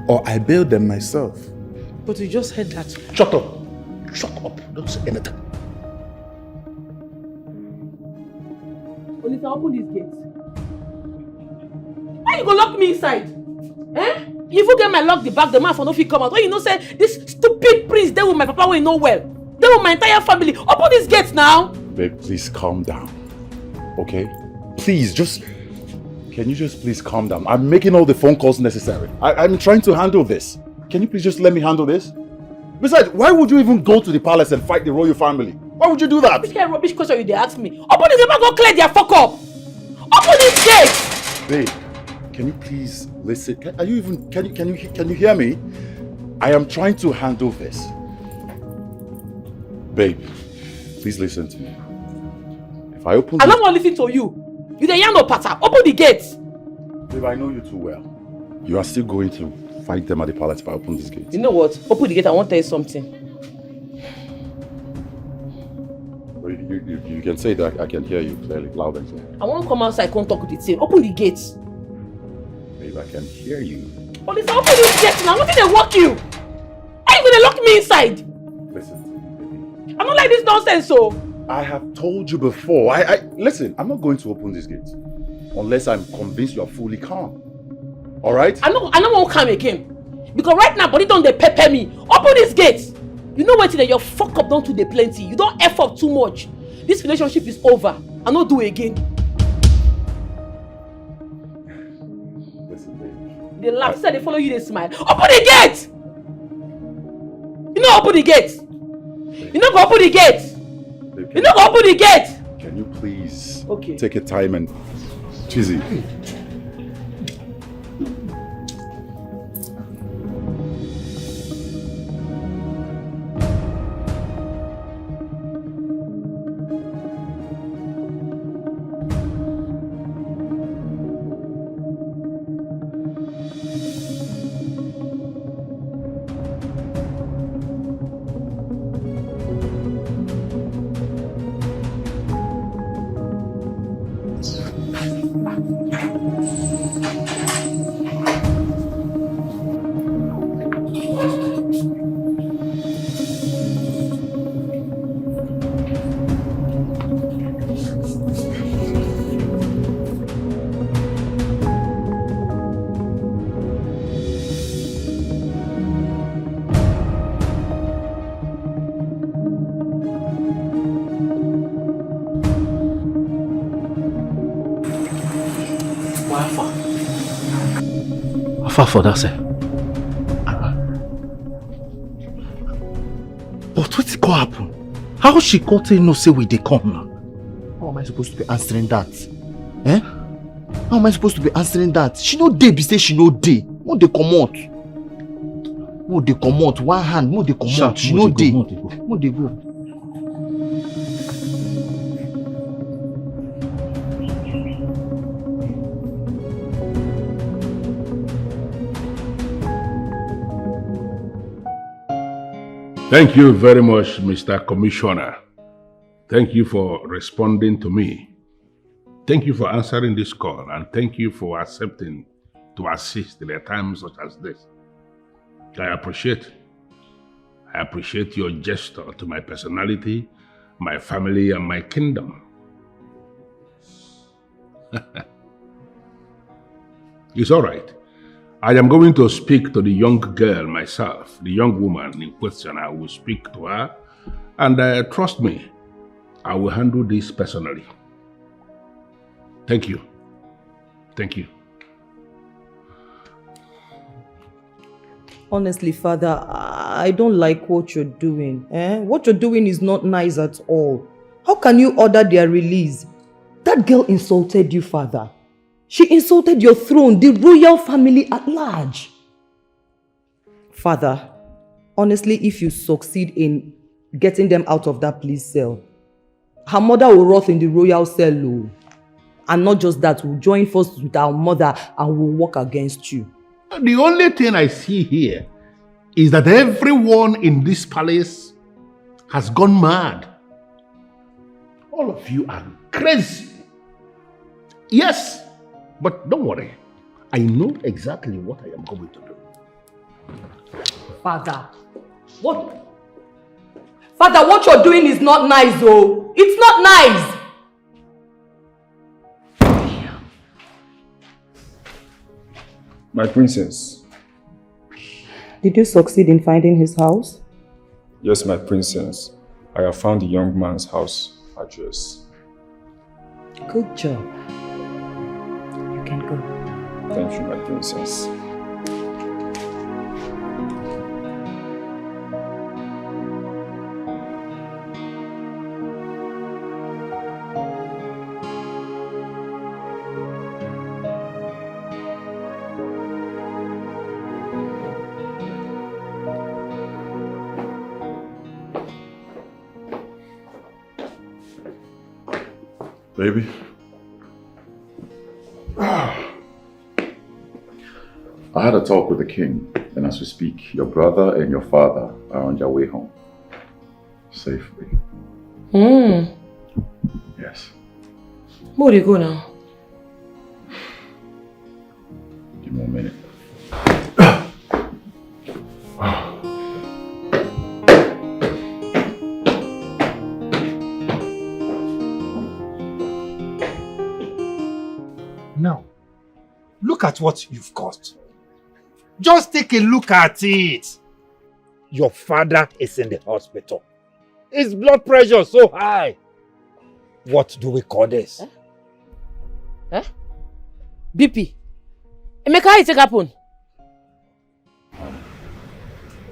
Or I bail them myself. But you just heard that. Shut up. Shut up. Don't say anything. Olita, open this gate. Why you go lock me inside? Eh? You even get my lock the back, the man for no fit come out. When you know say this stupid prince there with my papa will know well. There with my entire family. Open this gate now. Babe, please calm down. Okay? Please, can you just please calm down? I'm making all the phone calls necessary. I'm trying to handle this. Can you please just let me handle this? Besides, why would you even go to the palace and fight the royal family? Why would you do that? Which kind of rubbish question you they ask me? Open this gate and go clear their fuck up. Open this gate. Babe, can you please listen? Can you hear me? I am trying to handle this. Babe, please listen to me. If I open I don't want to listen to you. You the yarn or patter. Open the gate. Babe, I know you too well. You are still going to fight them at the palace if I open this gate. You know what? Open the gate. I want to tell you something. What are You can say that. I can hear you clearly, loud and clear. I won't come outside, can't talk with the thing. Open the gate. Babe, I can hear you. Police, open this gate now. Nothing they walk you. Are you gonna lock me inside? Listen, I don't like this nonsense, so. I have told you before. Listen, I'm not going to open this gate unless I'm convinced you are fully calm. All right? I know won't come again. Because right now, body don't they pepper me. Open this gate. You know what? Your fuck up don't do the plenty. You don't F up too much. This relationship is over. I not do it again. Listen, babe. They laugh, said they follow you, they smile. Open the gate! You know open the gate. You know go open the gate. You know go open the gate. Can you please Okay. take your time and Chizzy? Far for that, sir. But what's go happen? How she got to know say we dey come now? How am I supposed to be answering that? Eh? How am I supposed to be answering that? She no dey be say she no dey. Mo dey comot. Mo dey comot. One hand, mo dey comot. She no dey. Mo dey go. Thank you very much, Mr. Commissioner. Thank you for responding to me. Thank you for answering this call, and thank you for accepting to assist in a time such as this. I appreciate your gesture to my personality, my family, and my kingdom. It's all right. I am going to speak to the young girl myself, the young woman in question. I will speak to her, and trust me, I will handle this personally. Thank you. Thank you. Honestly, Father, I don't like what you're doing. What you're doing is not nice at all. How can you order their release? That girl insulted you, Father. She insulted your throne, the royal family at large. Father, honestly, if you succeed in getting them out of that police cell, her mother will rot in the royal cell. And not just that, we'll join forces with our mother and we'll work against you. The only thing I see here is that everyone in this palace has gone mad. All of you are crazy. Yes, but don't worry. I know exactly what I am going to do. Father, what you're doing is not nice, oh. It's not nice. My princess. Did you succeed in finding his house? Yes, my princess. I have found the young man's house address. Good job. You can go. Thank you, my princess. Baby. I had a talk with the king, and as we speak, your brother and your father are on their way home. Safely. Nice. Where do you go now? Give me 1 minute. Now, look at what you've caused. Just take a look at it. Your father is in the hospital. His blood pressure is so high. What do we call this? Eh? BP. Emeka, how it happen?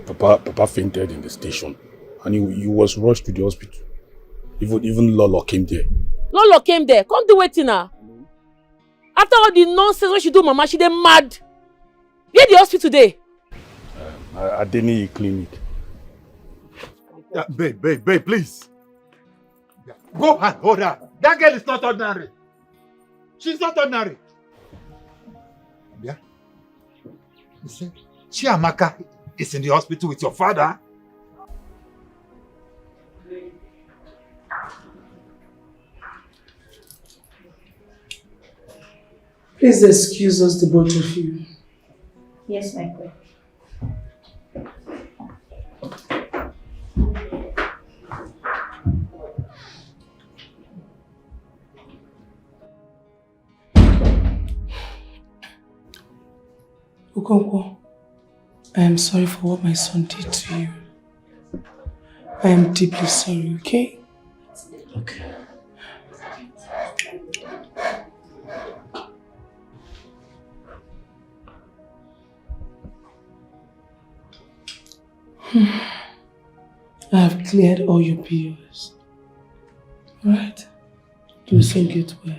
Papa fainted in the station and he was rushed to the hospital. Even Lolo came there. Lolo came there. Come do waiting now. After all the nonsense when she do, Mama, she dey mad. Where the hospital today? At the clinic. Yeah, babe, please. Go and hold her. That girl is not ordinary. She's not ordinary. Yeah. You see, Chiamaka is in the hospital with your father. Please excuse us, the both of you. Yes, my queen. Okonkwo, I am sorry for what my son did to you. I am deeply sorry, okay? Okay. I have cleared all your bills. Alright? You will soon get well.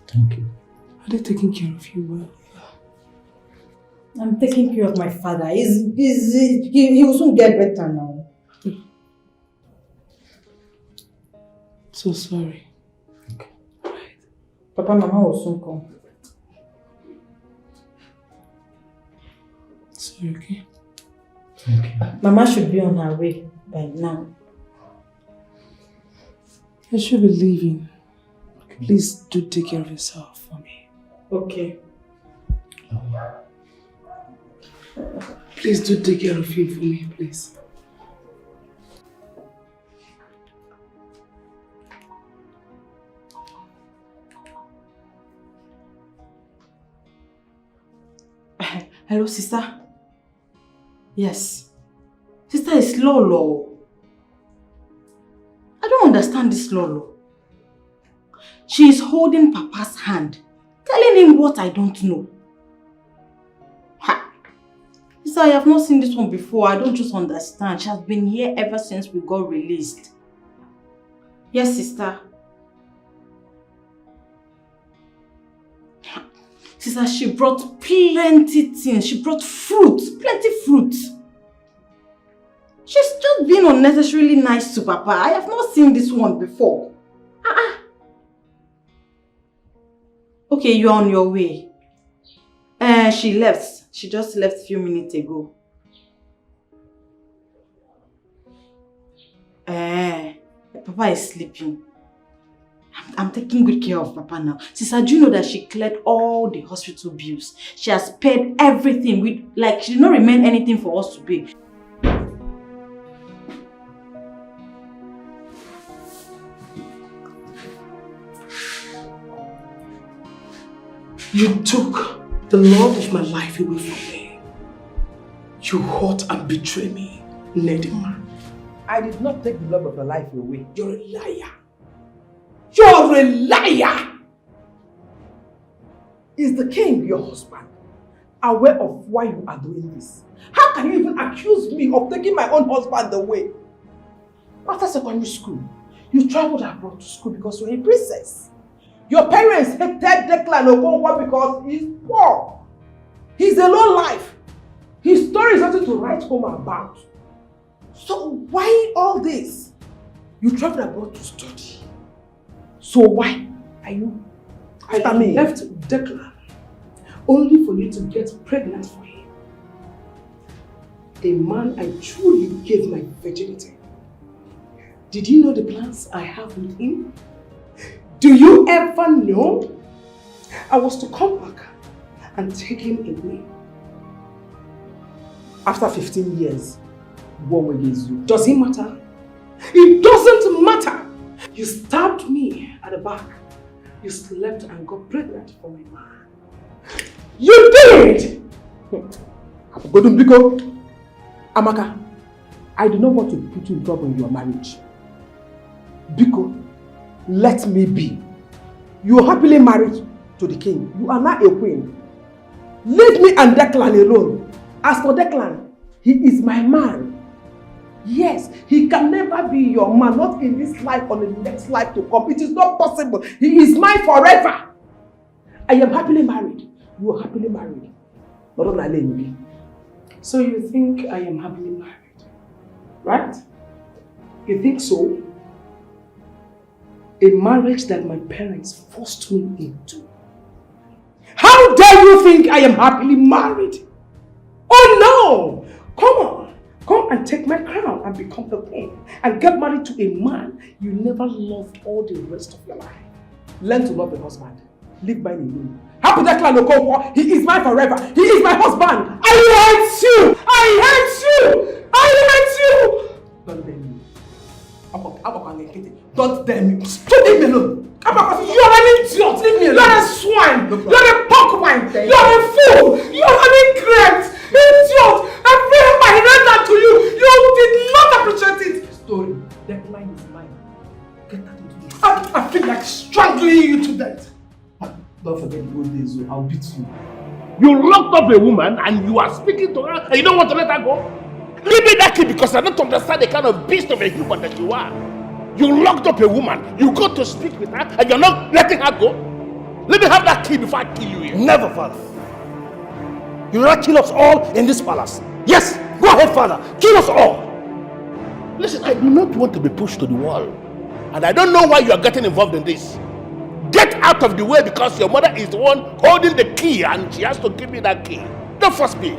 Thank you. Are they taking care of you well? I'm taking care of my father. He will soon get better now. So sorry. Okay. Right. Papa, Mama will soon come. Sorry, okay? Thank you. Mama should be on her way by now. I should be leaving. Please do take care of yourself for me. Okay. Please do take care of him for me, please. Hello, sister? Yes. Sister, it's Lolo. I don't understand this Lolo. She is holding Papa's hand, telling him what I don't know. Ha! Sister, I have not seen this one before. I don't just understand. She has been here ever since we got released. Yes, sister. Sister, she brought plenty things. She brought fruit, plenty fruit. She's just being unnecessarily nice to Papa. I have not seen this one before. Okay, you're on your way. She left. She just left a few minutes ago. Papa is sleeping. I'm taking good care of Papa now. Sister, do you know that she cleared all the hospital bills? She has paid everything. She did not remain anything for us to pay. You took the love of my life away from me. You hurt and betrayed me, Nedima. I did not take the love of your life away. You're a liar. You're a liar! Is the king your husband aware of why you are doing this? How can you even accuse me of taking my own husband away? After secondary school, you traveled abroad to school because you're a princess. Your parents hated Declan Okonkwo because he's poor. He's a low life. His story is nothing to write home about. So why all this? You traveled abroad to study. So why are you? I left Declan only for you to get pregnant for him. A man I truly gave my virginity. Did you know the plans I have with him? Do you ever know? I was to come back and take him away. After 15 years, what will you do? Does it matter? It doesn't matter. You stabbed me at the back. You slept and got pregnant for my man. You did! Amaka, I do not want to put you in trouble in your marriage. Biko, let me be. You are happily married to the king. You are not a queen. Leave me and Declan alone. As for Declan, he is my man. Yes, he can never be your man, not in this life or in the next life to come. It is not possible. He is mine forever. I am happily married. You are happily married. So you think I am happily married, right? You think so? A marriage that my parents forced me into. How dare you think I am happily married? Oh no! Come on! Come and take my crown and become the king and get married to a man you never loved all the rest of your life. Learn to love a husband. Leave mine alone. Happy Declan Okonkwo, he is mine forever. He is my husband. I hate you! I hate you! I hate you! Don't dare me. Don't dare me. Leave me alone. You are an idiot! Leave me alone. You are a swine! You are a porcupine! You are a fool! You are an ingrate! Idiot! I paid my rent to you! You did not appreciate it! Story. Declan is mine. Get that into me. I feel like strangling you to death. Don't forget the old days, I'll beat you. You locked up a woman and you are speaking to her and you don't want to let her go? Leave me that key because I don't understand the kind of beast of a human that you are. You locked up a woman, you go to speak with her and you're not letting her go? Let me have that key before I kill you here. Never, Father. You will not kill us all in this palace. Yes, go ahead, Father. Kill us all. Listen, I do not want to be pushed to the wall. And I don't know why you are getting involved in this. Get out of the way because your mother is the one holding the key and she has to give me that key. Don't force me.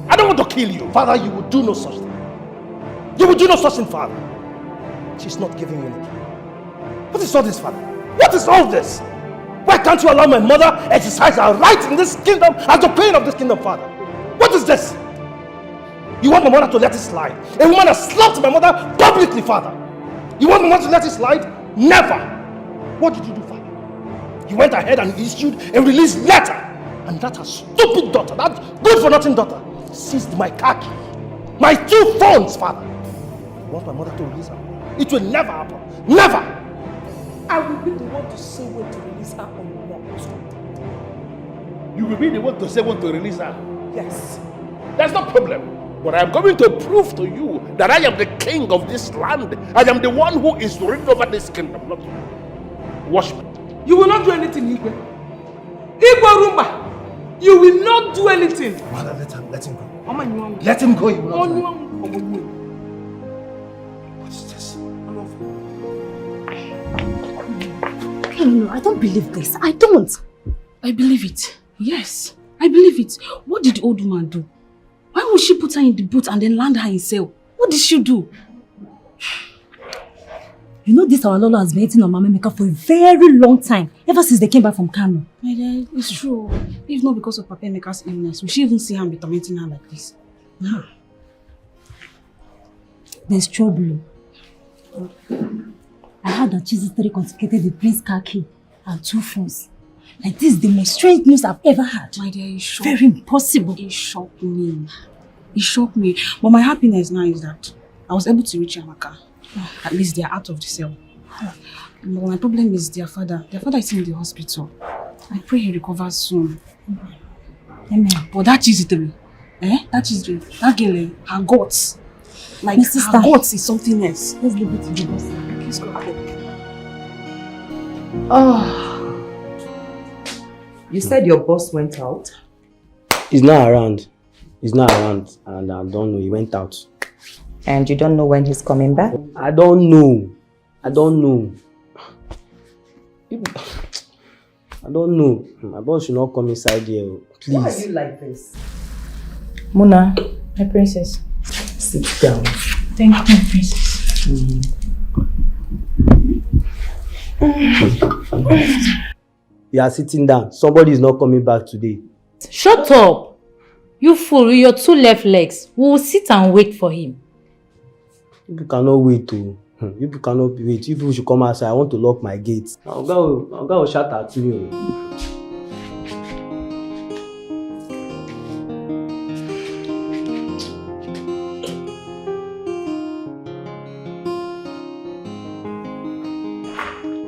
I don't want to kill you. Father, you will do no such thing. You will do no such thing, Father. She's not giving you anything. What is all this, Father? What is all this? Why can't you allow my mother exercise her right in this kingdom as the queen of this kingdom, Father? What is this? You want my mother to let it slide? A woman has slapped my mother publicly, Father. You want my mother to let it slide? Never! What did you do, Father? You went ahead and issued a release letter. And that her stupid daughter, that good-for-nothing daughter, seized my car key. My 2 phones, Father. You want my mother to release her? It will never happen. Never! I will be the one to say when to release her or not. You will be the one to say when to release her? Yes. That's no problem. But I am going to prove to you that I am the king of this land. I am the one who is ruling over this kingdom, not you. Watch me. You will not do anything, Igwe. Igwe Rumba, you will not do anything. Mother, let him go. Let him go, you will not do it. What is this? No, I don't believe this. I don't. I believe it. Yes, I believe it. What did the old woman do? Why would she put her in the boat and then land her in cell? What did she do? You know this our Lolo has been waiting on Mama Emeka for a very long time. Ever since they came back from Kano. My dear, it's true. If not because of Papa Emeka's illness, we should even see her be tormenting her like this. No. There's trouble. I heard that Chiziteri confiscated the prince's car key and 2 phones. Like this is the most strange news I've ever had. My dear, it's shocked. Very impossible. It shocked me. It shocked me. But my happiness now is that I was able to reach Amaka. At least they are out of the cell. But my problem is their father. Their father is in the hospital. I pray he recovers soon. Amen. But that Chiziteri, that girl, her guts. Like, my sister, her guts is something else. Let's leave it to the boss. Let's go. Oh. You said your boss went out? He's not around. And I don't know. He went out. And you don't know when he's coming back? I don't know. I don't know. My boss should not come inside here. Please. Why are you like this? Muna, my princess. Sit down. Thank you, princess. You are sitting down. Somebody is not coming back today. Shut up! You fool with your 2 left legs. We will sit and wait for him. People cannot wait to. People cannot wait. You people should come outside. I want to lock my gates. I'll go shout at me.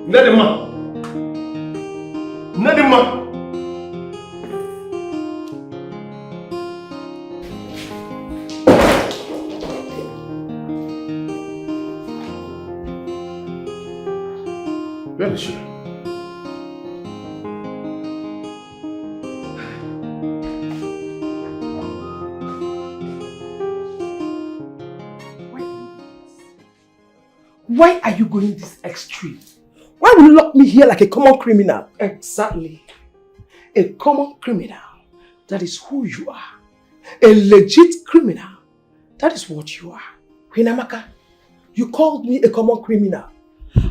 Nedima! Nedima! Where is she? Why are you going this extreme? Why will you lock me here like a common criminal? Exactly. A common criminal. That is who you are. A legit criminal. That is what you are. Hinamaka, you called me a common criminal.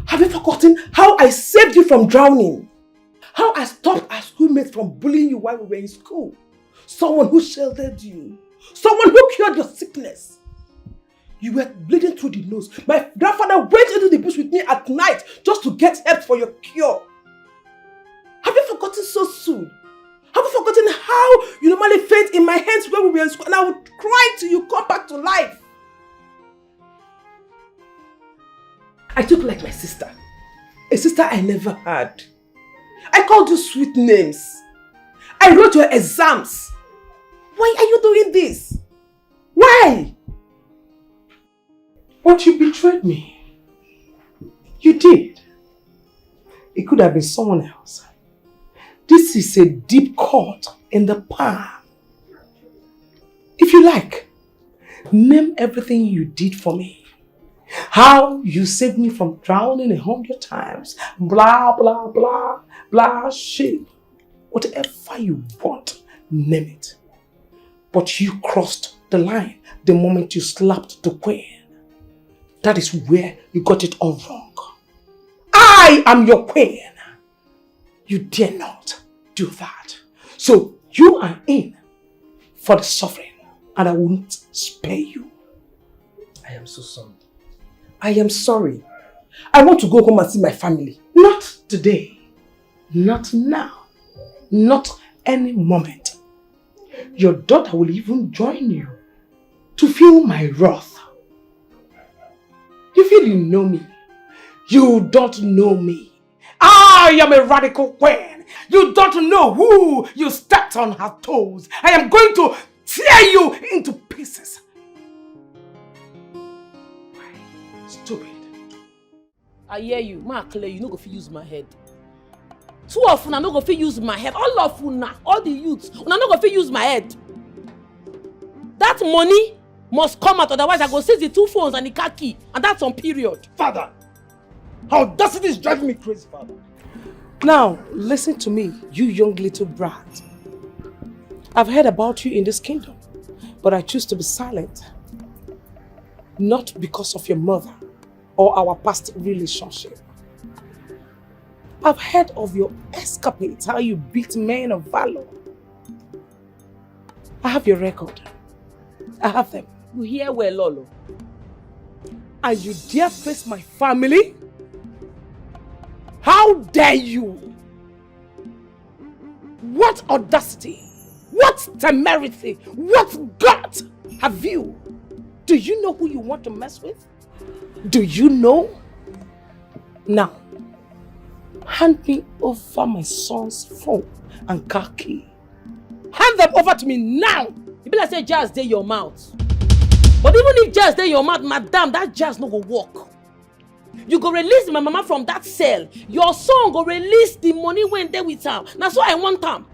Have you forgotten how I saved you from drowning? How I stopped our schoolmates from bullying you while we were in school? Someone who sheltered you. Someone who cured your sickness. You were bleeding through the nose. My grandfather went into the bush with me at night just to get help for your cure. Have you forgotten so soon? Have you forgotten how you normally faint in my hands when we were in school and I would cry till you come back to life? I took like my sister. A sister I never had. I called you sweet names. I wrote your exams. Why are you doing this? Why? But you betrayed me. You did. It could have been someone else. This is a deep cut in the palm. If you like, name everything you did for me. How you saved me from drowning 100 times. Blah, blah, blah, blah, shit. Whatever you want, name it. But you crossed the line the moment you slapped the queen. That is where you got it all wrong. I am your queen. You dare not do that. So you are in for the suffering and I won't spare you. I am so sorry. I am sorry. I want to go home and see my family. Not today. Not now. Not any moment. Your daughter will even join you to feel my wrath. You feel you know me. You don't know me. I am a radical queen. You don't know who you stepped on her toes. I am going to tear you into pieces. Stupid. I hear you. Mark, you no go fit use my head. Two of una no go fit use my head. All of una, all the youths, una no go fit use my head. That money must come out, otherwise I go seize the 2 phones and the car key, and that's on period. Father, audacity is driving me crazy, Father. Now, listen to me, you young little brat. I've heard about you in this kingdom, but I choose to be silent. Not because of your mother or our past relationship. I've heard of your escapades, how you beat men of valor. I have your record. I have them. You hear well, Lolo. And you dare face my family? How dare you? What audacity? What temerity? What guts have you? Do you know who you want to mess with? Do you know? Now, hand me over my son's phone and car key. Hand them over to me now! You be like say jazz dey your mouth. But even if jazz dey your mouth, madam, that jazz no go work. You go release my mama from that cell. Your son go release the money when they with her. That's why I want them.